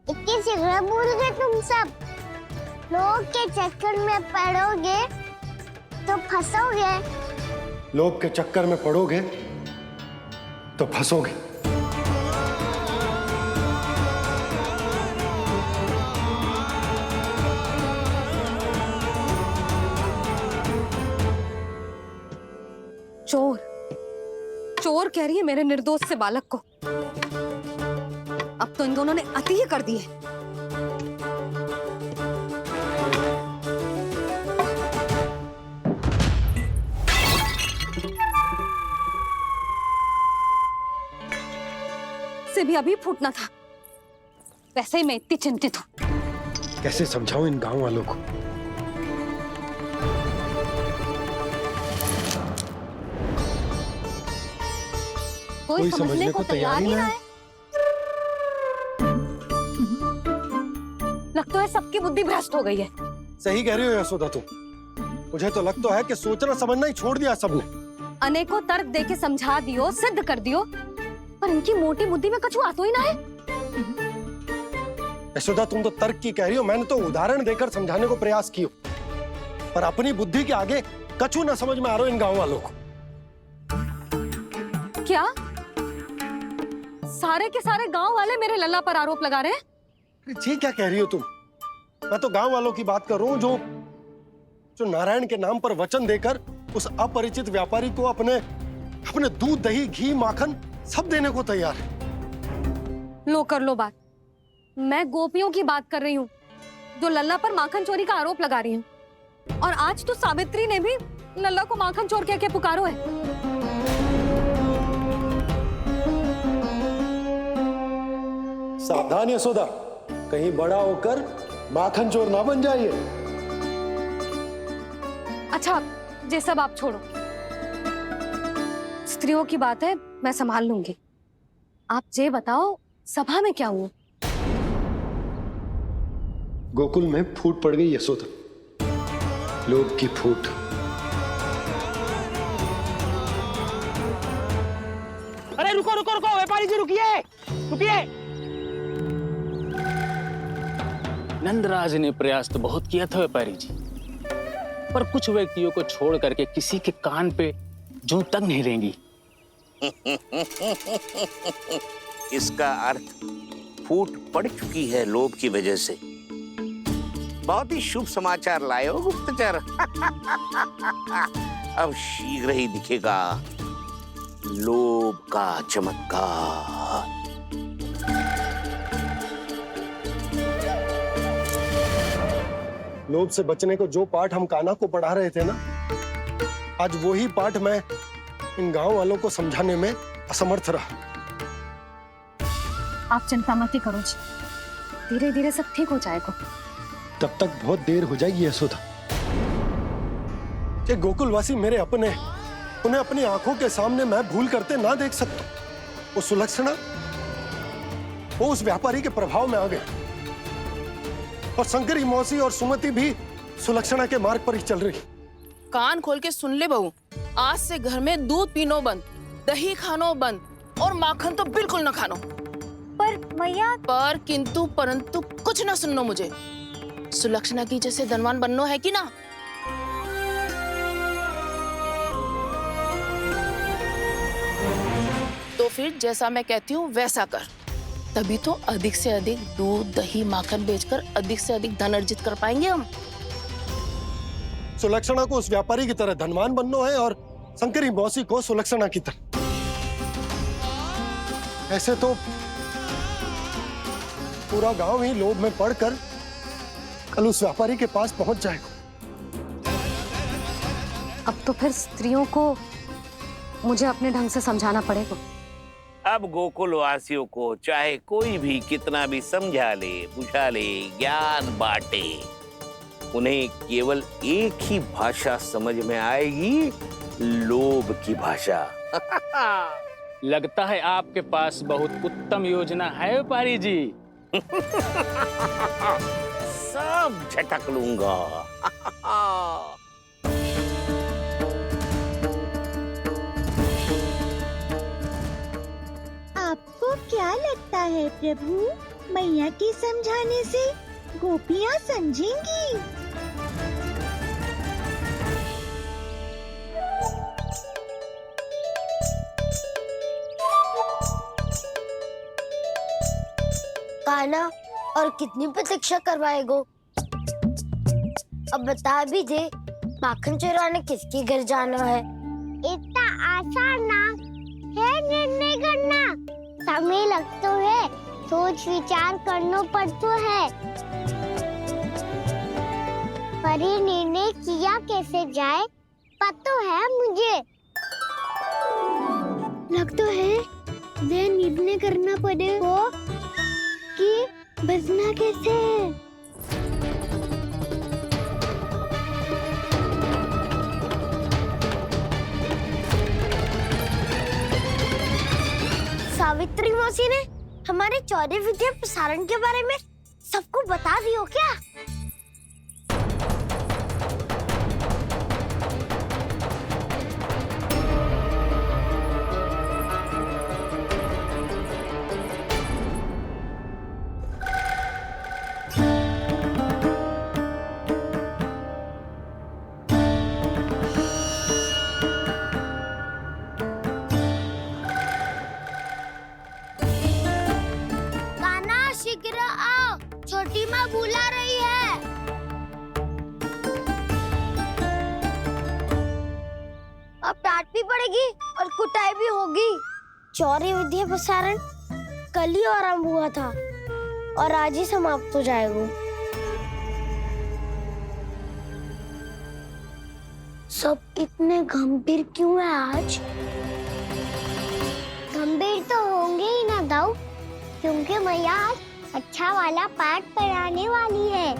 इतनी शीघ्र भूल गए तुम सब। लोग के चक्कर में पड़ोगे तो फंसोगे। लोग के चक्कर में पड़ोगे तो फंसोगे। चोर, चोर कह रही है मेरे निर्दोष से बालक को। अब तो इन दोनों ने अति ही कर दी है। से भी अभी फूटना था। वैसे ही मैं इतनी चिंतित हूं। कैसे समझाऊं इन गांव वालों को कोई समझने को तैयार ही ना है। लगता है सबकी बुद्धि भ्रष्ट हो गई है। सही कह रही हो यशोदा तुम। मुझे तो लगता है कि सोचना समझना ही छोड़ दिया सबने। अनेकों तर्क देके समझा दियो, सिद्ध कर दियो, पर इनकी मोटी बुद्धि में कछु आतो ही ना है। यशोदा तुम तो तर्क की कह रही हो, मैंने तो उदाहरण देकर समझाने को प्रयास किया, पर अपनी बुद्धि के आगे कछु ना समझ में आ रहा इन गांव वालों को। क्या सारे के सारे गांव वाले मेरे लल्ला पर आरोप लगा रहे हैं? जी क्या कह रही हो तुम? मैं तो गांव वालों की बात कर रहा हूँ जो नारायण के नाम पर वचन देकर उस अपरिचित व्यापारी को अपने दूध, दही, घी, माखन सब देने को तैयार है। लो कर लो बात। मैं गोपियों की बात कर रही हूँ जो लल्ला पर माखन चोरी का आरोप लगा रही हैं। और आज तो सावित्री ने भी लल्ला को माखन चोर कह के पुकारो है। सावधान यशोदा, कहीं बड़ा होकर माखन चोर ना बन जाइए। अच्छा, ये सब आप छोड़ो, स्त्रियों की बात है, मैं संभाल लूंगी। आप ये बताओ सभा में क्या हुआ? गोकुल में फूट पड़ गई यशोदा, लोभ की फूट। अरे रुको रुको रुको, व्यापारी जी रुकिए रुकिए। नंदराज ने प्रयास तो बहुत किया था व्यापारी जी, पर कुछ व्यक्तियों को छोड़ करके किसी के कान पे जूं तक नहीं रेंगी। इसका अर्थ फूट पड़ चुकी है लोभ की वजह से। बहुत ही शुभ समाचार लाए हो गुप्तचर। अब शीघ्र ही दिखेगा लोभ का चमत्कार। लोभ से बचने को जो पाठ हम कान्हा को पढ़ा रहे थे ना, आज वही पाठ मैं इन गांव वालों को समझाने में असमर्थ रहा। आप चिंता मत ही करो जी, धीरे धीरे सब ठीक हो जाएगा। तब तक बहुत देर हो जाएगी यशोदा। ये गोकुलवासी मेरे अपने, उन्हें अपनी आंखों के सामने मैं भूल करते ना देख सकता। वो सुलक्षणा, वो उस व्यापारी के प्रभाव में आ गए, और शंकरी मौसी और सुमति भी सुलक्षणा के मार्ग पर ही चल रही। कान खोल के सुन ले बहू, आज से घर में दूध पीनो बंद, दही खानो बंद, और माखन तो बिल्कुल न खानो। पर मैया, पर किंतु परंतु कुछ न सुननो मुझे। सुलक्षणा की जैसे धनवान बननो है कि ना? तो फिर जैसा मैं कहती हूँ वैसा कर, तभी तो अधिक से अधिक दूध, दही, माखन बेचकर अधिक से अधिक धन अर्जित कर पाएंगे हम। सुलक्षणा को उस व्यापारी की तरह धनवान बनना है और शंकरी मौसी को सुलक्षणा की तरह। ऐसे तो पूरा गांव ही लोभ में पड़कर कल उस व्यापारी के पास पहुंच जाएगा। अब तो फिर स्त्रियों को मुझे अपने ढंग से समझाना पड़ेगा। अब गोकुल वासियों को चाहे कोई भी कितना भी समझा ले, बुझा ले, ज्ञान बांटे, उन्हें केवल एक ही भाषा समझ में आएगी, लोभ की भाषा। लगता है आपके पास बहुत उत्तम योजना है व्यापारी जी। सब झटक लूंगा। आपको क्या लगता है प्रभु, मैया के समझाने से गोपियाँ समझेंगी? कान्हा, और कितनी प्रतीक्षा करवाएगो? अब बता भी दे, माखन चुराने किसके घर जाना है? इतना आसान ना है निर्णय करना, समय लगता है, सोच विचार करना पड़ता है। पर ये निर्णय किया कैसे जाए पता है मुझे। लगता है वे निर्णय करना पड़ेगा कि बचना कैसे है। सावित्री मौसी ने हमारे चौर्य विद्या प्रसारण के बारे में सबको बता दियो क्या? शीघ्र आओ, छोटी माँ बुला रही है। अब डांट भी पड़ेगी और कुटाई भी होगी। चौर्य विद्या प्रसारण कल ही आरंभ हुआ था और आज ही समाप्त हो जाएगा। सब इतने गंभीर क्यों है आज? गंभीर तो होंगे ही ना दाऊ, क्योंकि मैया आज अच्छा वाला पाठ पढ़ाने वाली है।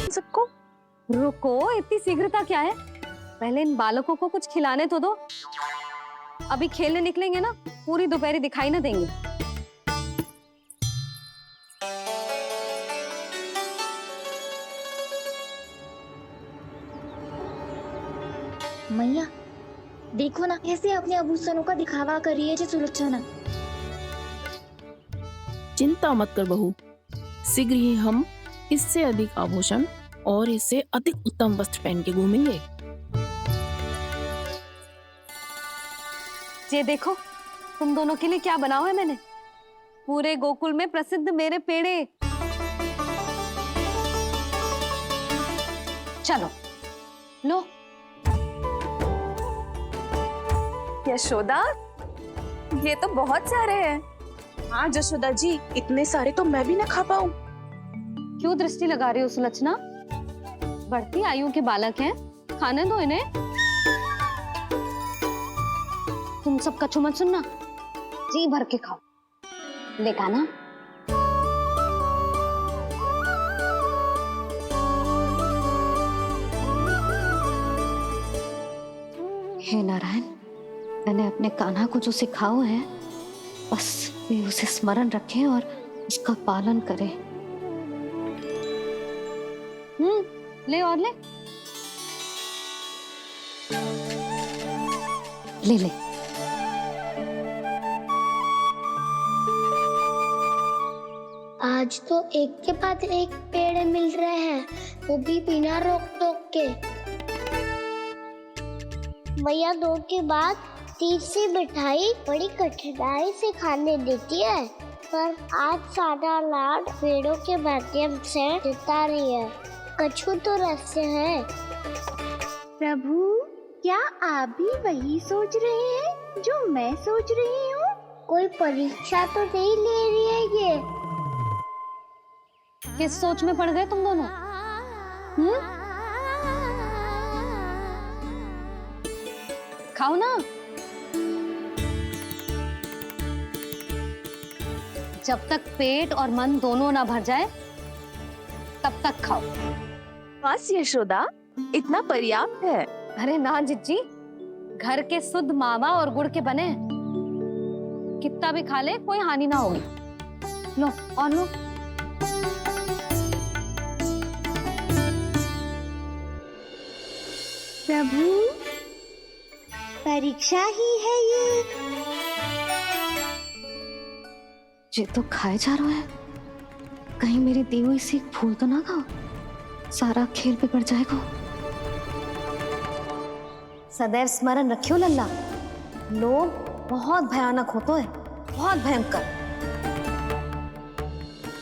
सबको रुको, इतनी शीघ्रता क्या है? पहले इन बालकों को कुछ खिलाने तो दो। अभी खेलने निकलेंगे ना, पूरी दोपहरी दिखाई ना देंगे। मैया देखो ना, कैसे अपने आभूषणों का दिखावा कर रही है सुलोचना। चिंता मत कर बहू, शीघ्र ही हम इससे अधिक आभूषण और इससे अधिक उत्तम वस्त्र पहन के घूमेंगे। ये देखो, तुम दोनों के लिए क्या बनाओ है मैंने। पूरे गोकुल में प्रसिद्ध मेरे पेड़े। चलो लो। यशोदा, ये तो बहुत सारे हैं। हाँ जशोदा जी, इतने सारे तो मैं भी ना खा पाऊं। क्यों दृष्टि लगा रही हो सुलक्षणा? बढ़ती आयु के बालक हैं, खाने दो इन्हें। तुम सब कछु मत सुनना, जी भर के खाओ। लेगा ना? हे नारायण, मैंने अपने कान्हा को जो सिखाओ है, बस वे उसे स्मरण रखें और उसका पालन करें। ले और ले ले ले। आज तो एक के बाद एक पेड़ मिल रहे हैं, वो भी बिना रोक टोक के। मैया दो के बाद तीसरी मिठाई बड़ी कठिनाई से खाने देती है, पर आज सादा लाड पेड़ों के माध्यम से जिता रही है। कछु तो रहस्य है। प्रभु, क्या आप भी वही सोच रहे हैं जो मैं सोच रही हूँ? कोई परीक्षा तो नहीं ले रही है ये? किस सोच में पड़ गए तुम दोनों? खाओ ना। जब तक पेट और मन दोनों ना भर जाए, तब तक खाओ। बस यशोदा, इतना पर्याप्त है। अरे ना जिज्जी, घर के शुद्ध मावा और गुड़ के बने, कितना भी खा ले कोई हानि ना होगी। लो और लो। प्रभु, परीक्षा ही है ये तो खाए जा रहा है। कहीं मेरी दी हुई सीख भूल तो ना खाओ, सारा खेल बिगड़ जाएगा। सदैव स्मरण रखियो लल्ला, लोग बहुत भयानक होते हैं, बहुत भयंकर।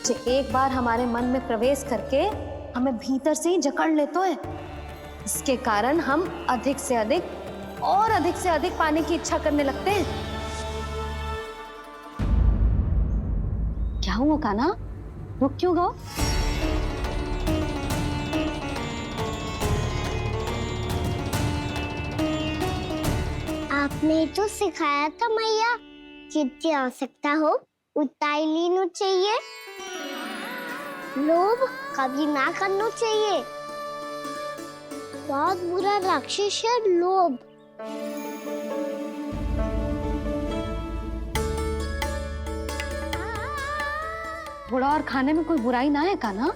जो एक बार हमारे मन में प्रवेश करके हमें भीतर से ही जकड़ लेते हैं, इसके कारण हम अधिक से अधिक और अधिक से अधिक पाने की इच्छा करने लगते हैं। क्या हुआ कान्हा, रुक क्यों गए? आपने तो सिखाया था मैया, जितनी आवश्यकता हो उतना ही लेना चाहिए, लोभ कभी ना करना चाहिए। बहुत बुरा राक्षस है लोभ। थोड़ा और खाने में कोई बुराई ना है कान्हा,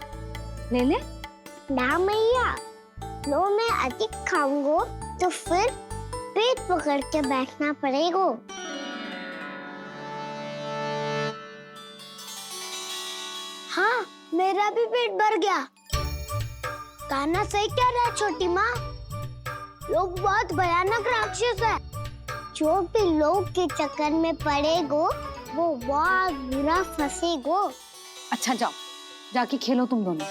ले ले। ना मैया, लो मैं अधिक खाऊंगा तो फिर पेट पकड़ के बैठना पड़ेगा। हाँ, मेरा भी पेट भर गया। कान्हा सही कह रहा है छोटी माँ, लोग बहुत भयानक राक्षस है। जो भी लोग के चक्कर में पड़ेगो वो बहुत बुरा फंसेगो। अच्छा जाओ, जाके खेलो तुम दोनों।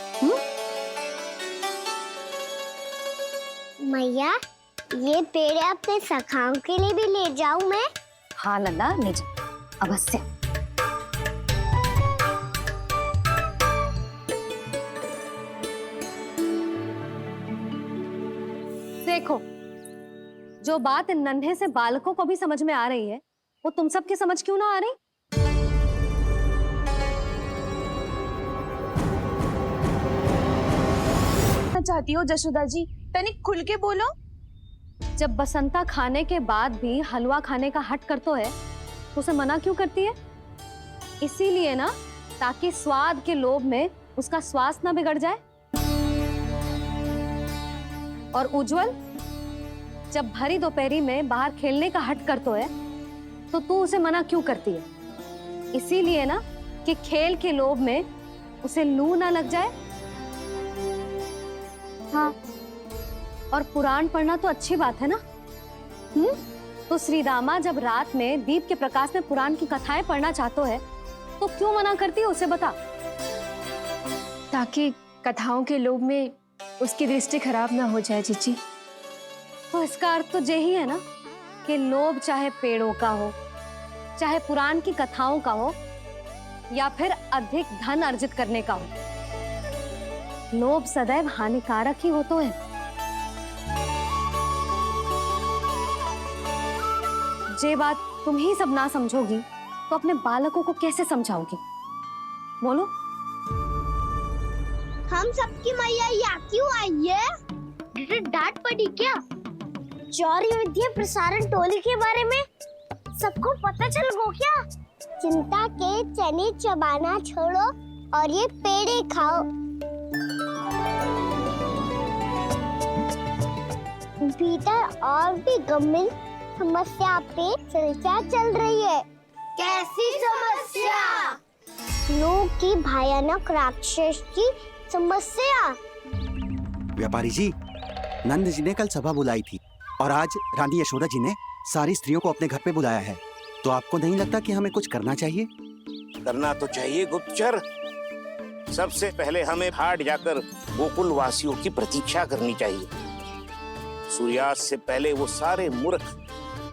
मैया, ये पेड़ अपने सखाओं के लिए भी ले जाऊं मैं? हाँ लल्ला, ले जाओ अवश्य। देखो, जो बात इन नन्हे से बालकों को भी समझ में आ रही है, वो तुम सबकी समझ क्यों ना आ रही? चाहती हो जशोदा जी, तनिक खुल के बोलो। जब बसंता खाने के बाद भी हलवा खाने का हट करतो है तो उसे मना क्यों करती है? इसीलिए ना, ताकि स्वाद के लोभ में उसका स्वास्थ्य ना बिगड़ जाए। और उज्जवल, जब भरी दोपहरी में बाहर खेलने का हट करतो है तो तू उसे मना क्यों करती है? इसीलिए ना कि खेल के लोभ में उसे लू ना लग जाए। हाँ, और पुराण पढ़ना तो अच्छी बात है ना। तो श्री रामा जब रात में दीप के प्रकाश में पुराण की कथाएं पढ़ना चाहते है तो क्यों मना करती है उसे? बता। ताकि कथाओं के लोभ में उसकी दृष्टि खराब ना हो जाए जीजी। तो इसका अर्थ तो यही है ना कि लोभ चाहे पेड़ों का हो, चाहे पुराण की कथाओं का हो, या फिर अधिक धन अर्जित करने का हो, लोभ सदैव हानिकारक ही होता है। जे बात तुम ही सब ना समझोगी तो अपने बालकों को कैसे समझाओगी? बोलो। हम सबकी मैया यहाँ क्यों आई है? डांट पड़ी क्या? चौरी विद्या प्रसारण टोली के बारे में सबको पता चल गो क्या? चिंता के चने चबाना छोड़ो और ये पेड़े खाओ। भीतर और भी गंभीर समस्या पे चर्चा चल रही है। कैसी समस्या? लोग की भयानक राक्षस की समस्या। व्यापारी जी, नंद जी ने कल सभा बुलाई थी और आज रानी यशोदा जी ने सारी स्त्रियों को अपने घर पे बुलाया है। तो आपको नहीं लगता कि हमें कुछ करना चाहिए? करना तो चाहिए गुप्तचर। सबसे पहले हमें हाट जाकर गोकुल वासियों की प्रतीक्षा करनी चाहिए। सूर्यास्त से पहले वो सारे मूर्ख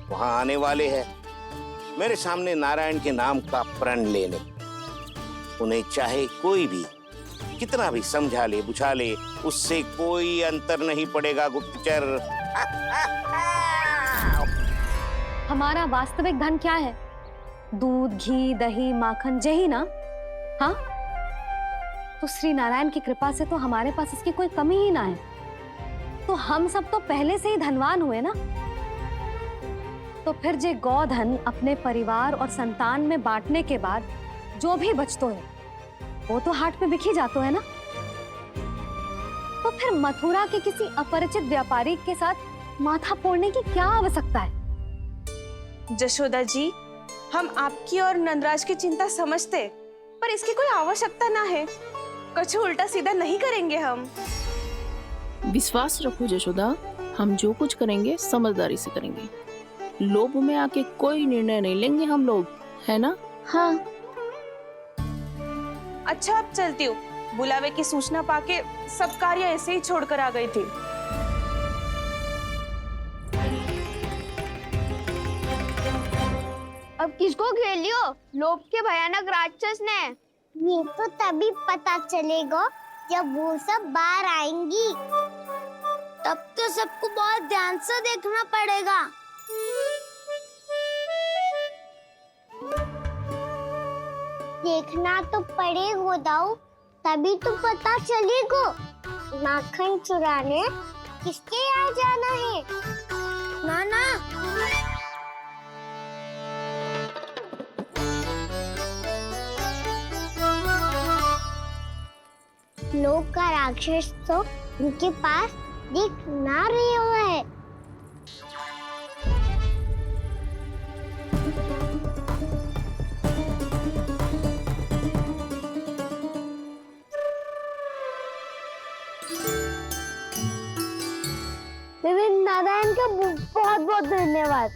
वहां आने वाले हैं, मेरे सामने नारायण के नाम का प्रण लेने। उन्हें चाहे कोई भी कितना भी समझा ले बुझा ले, उससे कोई अंतर नहीं पड़ेगा गुप्तचर। हमारा वास्तविक धन क्या है? दूध, घी, दही, माखन, यही ना? हाँ, तो श्री नारायण की कृपा से तो हमारे पास इसकी कोई कमी ही ना है। तो हम सब तो पहले से ही धनवान हुए ना। तो फिर जे गोधन अपने परिवार और संतान में बांटने के बाद जो भी बचतो है वो तो हाट में बिखी जातो है ना। तो फिर मथुरा के किसी अपरिचित व्यापारी के साथ माथा फोड़ने की क्या आवश्यकता है? जशोदा जी, हम आपकी और नंदराज की चिंता समझते, पर इसकी कोई आवश्यकता ना है। कुछ उल्टा सीधा नहीं करेंगे हम। विश्वास रखो जशोदा, हम जो कुछ करेंगे समझदारी से करेंगे। लोभ में आके कोई निर्णय नहीं लेंगे हम लोग, है ना? हाँ। अच्छा, अब चलती हूँ। बुलावे की सूचना पाके सब कार्य ऐसे ही छोड़कर आ गई थी। अब किसको घेर लियो? लोभ के भयानक राक्षस ने। ये तो तभी पता चलेगा जब वो सब बाहर आएंगी। तब तो सबको बहुत ध्यान से देखना पड़ेगा। देखना तो पड़ेगा दाऊ, तभी तो पता चलेगा माखन चुराने किसके यहाँ जाना है। नाना लोग का राक्षस तो उनके पास दिख ना रही हुआ है। नारायण का बहुत बहुत धन्यवाद।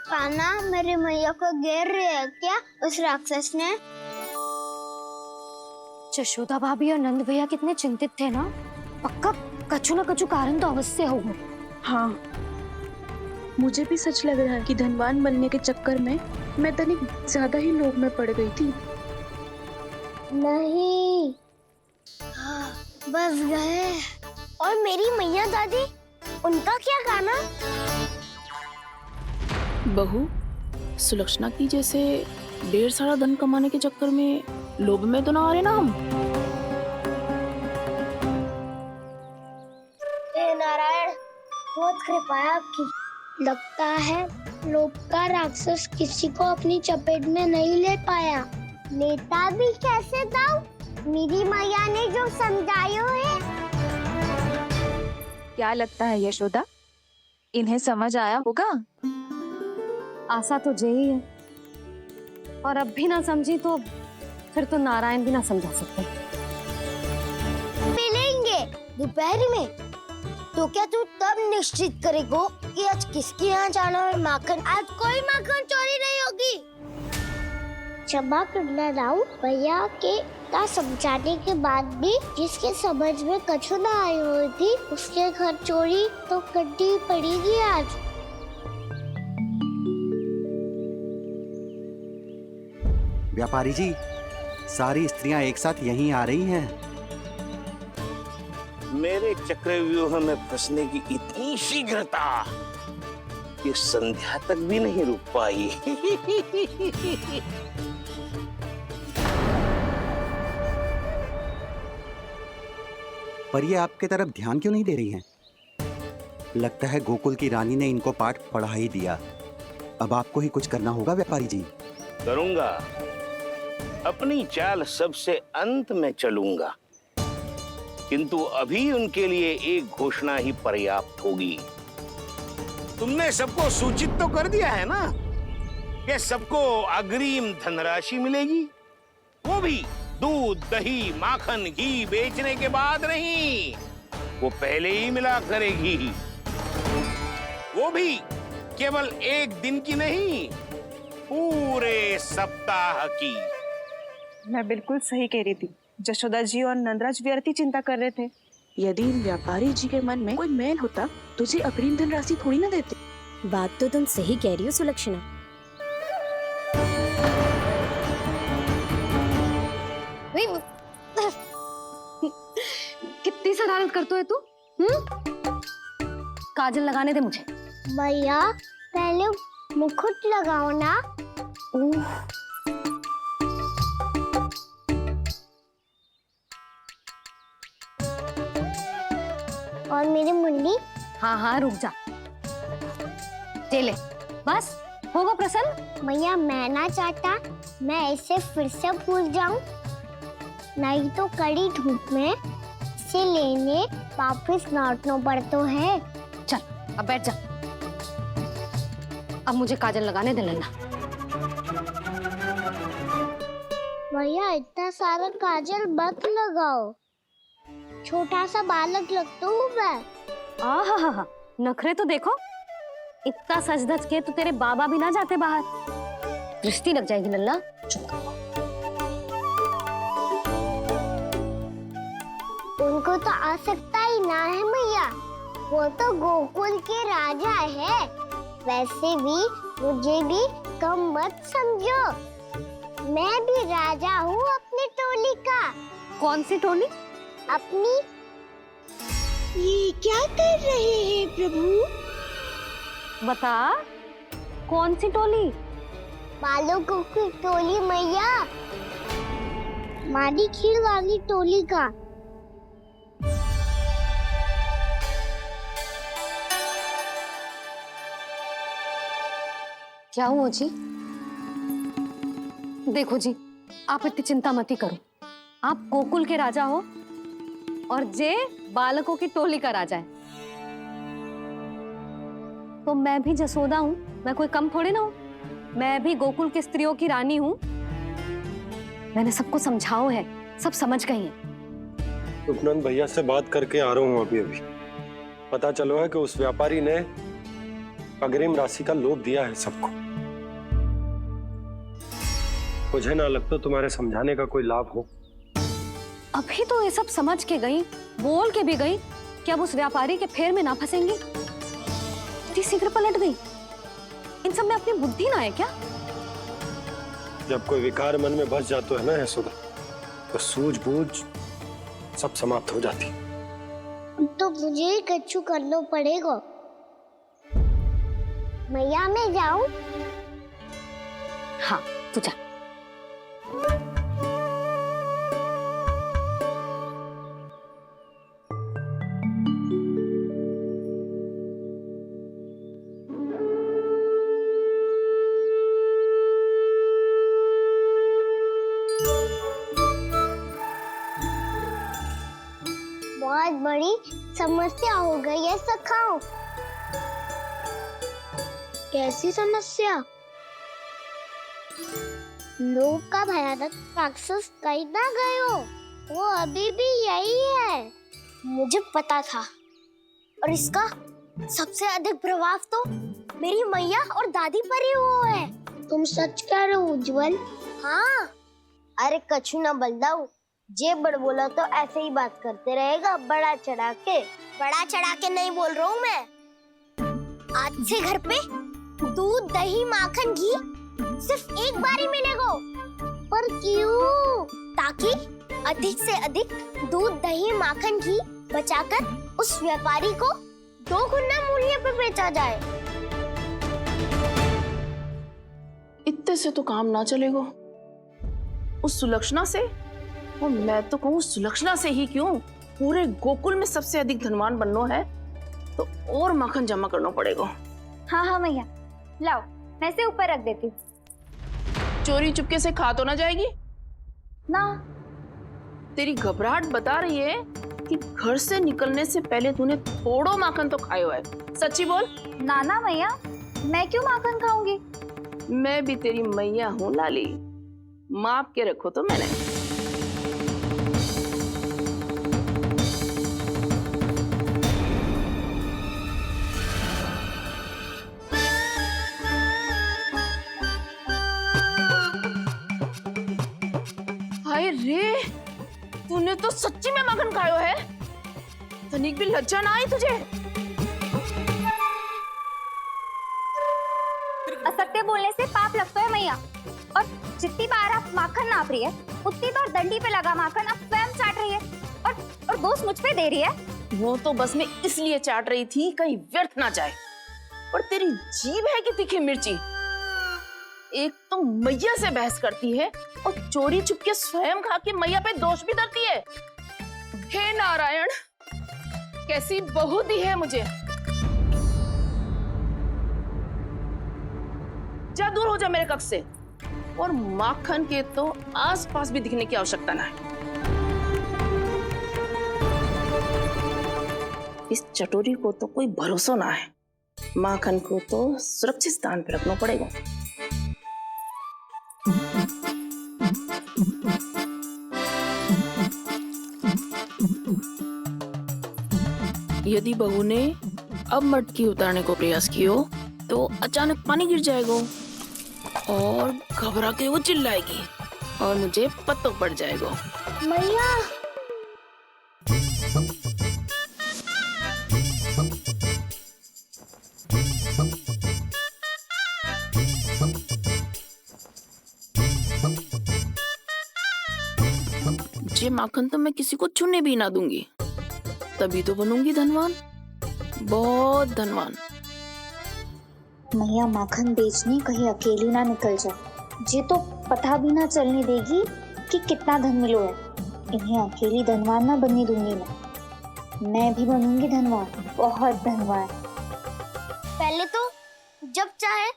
कान्हा, मेरे मैया को घेर रहे है क्या उस राक्षस ने? यशोदा भाभी और नंद भैया कितने चिंतित थे ना। पक्का कछु न कछु कारण तो अवश्य होगा। हाँ, मुझे भी सच लग रहा है कि धनवान बनने के चक्कर में मैं तनिक ज्यादा ही लोभ में पड़ गई थी। नहीं, बस गए। और मेरी मैया दादी, उनका क्या गाना? बहू, सुलक्षणा की जैसे ढेर सारा धन कमाने के चक्कर में लोभ में तो ना आ रहे ना हम। हे नारायण, बहुत कृपा है आपकी। लगता है लोभ का राक्षस किसी को अपनी चपेट में नहीं ले पाया। लेता भी कैसे दाऊ? मेरी मैया ने जो समझाया है। क्या लगता है यशोदा, इन्हें समझ आया होगा? आशा तो यही है, और अब भी ना समझी तो फिर तो नारायण भी ना समझा सकते। मिलेंगे दोपहर में, तो क्या तू तब निश्चित करेगा कि आज किसके यहाँ जाना है माखन? आज कोई माखन चोरी नहीं होगी। क्षमा करना दाऊ, भैया के का समझाने के बाद भी जिसके समझ में कछु ना आई हुई थी उसके घर चोरी तो करनी पड़ेगी आज। व्यापारी जी, सारी स्त्रियां एक साथ यहीं आ रही हैं। मेरे चक्रव्यूह में फंसने की इतनी शीघ्रता कि संध्या तक भी नहीं रुक पाई। पर ये आपके तरफ ध्यान क्यों नहीं दे रही हैं? लगता है गोकुल की रानी ने इनको पाठ पढ़ा ही दिया। अब आपको ही कुछ करना होगा व्यापारी जी। करूंगा, अपनी चाल सबसे अंत में चलूंगा, किंतु अभी उनके लिए एक घोषणा ही पर्याप्त होगी। तुमने सबको सूचित तो कर दिया है ना कि सबको अग्रिम धनराशि मिलेगी, वो भी दूध, दही, माखन, घी बेचने के बाद नहीं, वो पहले ही मिला करेगी। वो भी केवल एक दिन की नहीं, पूरे सप्ताह की। मैं बिल्कुल सही कह रही थी। यशोदा जी और नंदराज व्यर्थ ही चिंता कर रहे थे। यदि व्यापारी जी के मन में कोई मैल होता तो जी अग्रिम धनराशि थोड़ी ना देते। बात तो तुम सही कह रही हो सुलक्षणा। कितनी शरारत करते हो तू? काजल लगाने दे मुझे। भैया, पहले मुकुट लगाओ ना। और मेरी मुन्नी? हाँ हाँ, रुक जा। ले बस, होगा प्रसन्न? भैया, मैं ना चाहता मैं इसे फिर से भूल जाऊं, नहीं तो कड़ी धूप में इसे लेने वापस लौटना पड़ता है। चल अब बैठ जा। अब मुझे काजल लगाने दे लेना। भैया, इतना सारा काजल मत लगाओ, छोटा सा बालक लगता हूँ मैं। आहा, नखरे तो देखो। इतना सज धज के तो तेरे बाबा भी ना जाते बाहर, दृष्टि लग जाएगी लल्ला। उनको तो आवश्यकता ही ना है भैया, वो तो गोकुल के राजा है। वैसे भी मुझे भी कम मत समझो, मैं भी राजा हूँ अपनी टोली का। कौन सी टोली? अपनी। ये क्या कर रहे हैं प्रभु? बता, कौन सी टोली? बालकों की टोली मैया। मारी खीर वाली टोली का। क्या हुआ जी? देखो जी, आप इतनी चिंता मत ही करो। आप गोकुल के राजा हो और जे बालकों की टोली का राजा है। तो मैं भी जसोदा हूँ, मैं कोई कम थोड़ी ना हूँ। मैं भी गोकुल की स्त्रियों की रानी हूँ। मैंने सबको समझाओ है, सब समझ गई हैं। उपनंद भैया से बात करके आ रहा हूँ अभी। पता चलो है कि उस व्यापारी ने अग्रिम राशि का लोभ दिया है सबको। मुझे ना लगता तुम्हारे समझाने का कोई लाभ हो। अभी तो ये सब समझ के गई, बोल के भी गई कि अब उस व्यापारी के फेर में ना फंसेंगी। इतनी शीघ्र पलट गई। इन सब में अपनी बुद्धि ना है क्या? जब कोई विकार मन में बस जाता है ना यशोदा, तो सूझबूझ सब समाप्त हो जाती। तो मुझे ही कच्चू करना पड़ेगा। मैया मैं जाऊं? हाँ तू जा। बहुत बड़ी समस्या हो गई है सखाओ। कैसी समस्या? लोभ का भयानक राक्षस कहीं ना गए हो, वो अभी भी यही है। मुझे पता था, और इसका सबसे अधिक प्रभाव तो मेरी मैया और दादी पर ही हुआ है। तुम सच कह रहे हो उज्जवल? हाँ। अरे कछु ना बलदाऊ, जे बड़ बोला तो ऐसे ही बात करते रहेगा बड़ा चढ़ा के। बड़ा चढ़ा के नहीं बोल रहा हूँ मैं। आज से घर पे दूध दही माखन घी सिर्फ एक बार ही मिलेगा। पर क्यों? ताकि अधिक से अधिक दूध दही माखन घी बचाकर उस व्यापारी को 2 गुना मूल्य पे बेचा जाए। इतने से तो काम ना चलेगा। उस सुलक्षणा से, और मैं तो कहूँ सुलक्षणा से ही क्यों, पूरे गोकुल में सबसे अधिक धनवान बनना है तो और माखन जमा करना पड़ेगा। हाँ हाँ मैया, लाओ मैं इसे ऊपर रख देती हूँ। चोरी चुपके से खा तो ना जाएगी ना? तेरी घबराहट बता रही है कि घर से निकलने से पहले तूने थोड़ा माखन तो खाया है। सच्ची बोल। ना ना मैया, मैं क्यों माखन खाऊंगी? मैं भी तेरी मैया हूँ लाली, माप के रखो तो मैंने। हाय रे, तूने तो सच्ची में माखन खायो है। तनिक भी लज्जा ना आई तुझे? असत्य बोलने से पाप लगता है मैया, और जितनी बार आप माखन नाप रही है उतनी बार डंडी पे लगा माखन आप स्वयं चाट रही है, और दोष मुझ पे दे रही है। वो तो बस मैं इसलिए चाट रही थी कहीं व्यर्थ ना जाए। और तेरी जीभ है कि तीखी मिर्ची। एक तो मैया से बहस करती है और चोरी चुपके स्वयं खा के मैया पे दोष भी धरती है। हे नारायण, कैसी बहू दी है मुझे। जा, दूर हो जा मेरे कक्ष से। और माखन के तो आसपास भी दिखने की आवश्यकता ना है। इस चटोरी को तो कोई भरोसा ना है। माखन को तो सुरक्षित स्थान पर रखना पड़ेगा। यदि बहू ने अब मटकी उतारने को प्रयास किया तो अचानक पानी गिर जाएगा और घबरा के वो चिल्लाएगी और मुझे पता पड़ जाएगा। मैया, ये माखन तो मैं किसी को छूने भी ना दूंगी, तभी तो बनूंगी धनवान, बहुत धनवान। मैया माखन बेचने कहीं अकेली ना निकल जाए। ये तो पता भी ना चलने देगी कि कितना धन मिलो है, इन्हें अकेली धनवान ना बनने दूंगी मैं भी बनूंगी धनवान, बहुत धनवान। पहले तो जब चाहे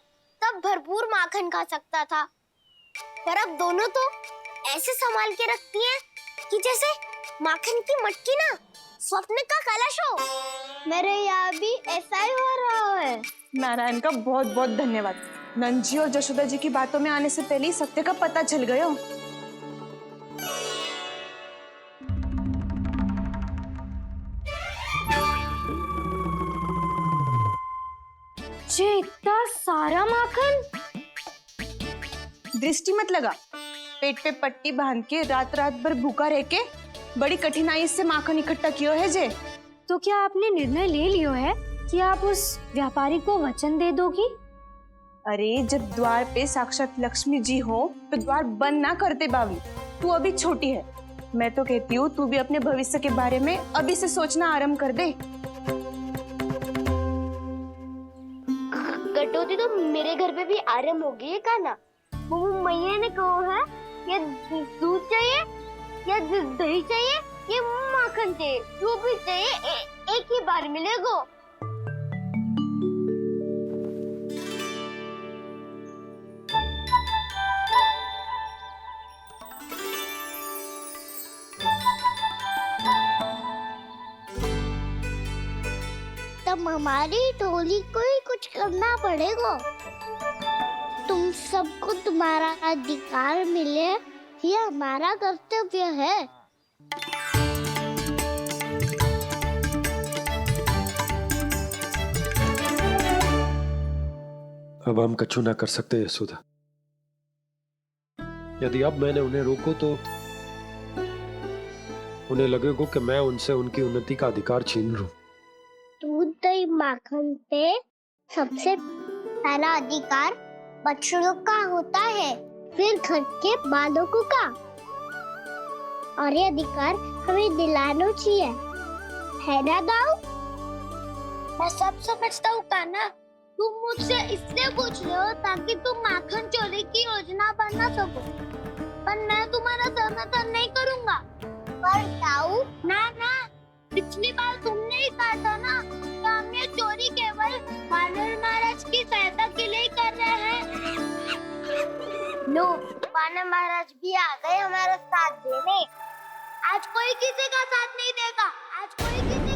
तब भरपूर माखन खा सकता था, पर अब दोनों तो ऐसे संभाल के रखती हैं कि जैसे माखन की मटकी ना स्वप्न का कलश हो। मेरे यहाँ भी ऐसा ही हो रहा है। नारायण का बहुत बहुत धन्यवाद। नंद जी और जशोदा जी की बातों में आने से पहले ही सत्य का पता चल गया। ये इतना सारा माखन, दृष्टि मत लगा। पेट पे पट्टी बांध के रात रात भर भूखा रह के बड़ी कठिनाई से माखन इकट्ठा किया है जे। तो क्या आपने निर्णय ले लियो है कि आप उस व्यापारी को वचन दे दोगी? अरे जब द्वार पे साक्षात लक्ष्मी जी हो तो द्वार बंद ना करते बावली। तू अभी छोटी है, मैं तो कहती हूँ तू भी अपने भविष्य के बारे में अभी से सोचना आरंभ कर दे। कटौती तो मेरे घर पे भी आरंभ हो गई है का ना। वो मैया ने कहा है या दूध चाहिए या दही चाहिए या माखन चाहिए, जो भी चाहिए एक ही बार मिलेगा। तब हमारी टोली को ही कुछ करना पड़ेगा। तुम सबको तुम्हारा अधिकार मिले, ये हमारा कर्तव्य है। अब हम कछु ना कर सकते यशोदा। यदि अब मैंने उन्हें रोको तो उन्हें लगेगा कि मैं उनसे उनकी उन्नति का अधिकार छीन लूं। दूध दही माखन पे सबसे पहला अधिकार बछड़ों का होता है, फिर घर के बालकों का, और ये अधिकार हमें दिलाना चाहिए, है ना दाऊ? मैं सब समझता हूँ कान्हा, तुम मुझसे इसलिए पूछ रहे हो ताकि तुम माखन चोरी की योजना बना सको, पर मैं तुम्हारा समर्थन नहीं करूँगा। पर दाऊ ना, पिछली बार तुमने ही कहा था ना कि हम ये चोरी केवल वानर महाराज की सहायता के लिए कर रहे हैं। लो, वानर महाराज भी आ गए हमारा साथ देने। आज कोई किसी का साथ नहीं देगा, आज कोई किसी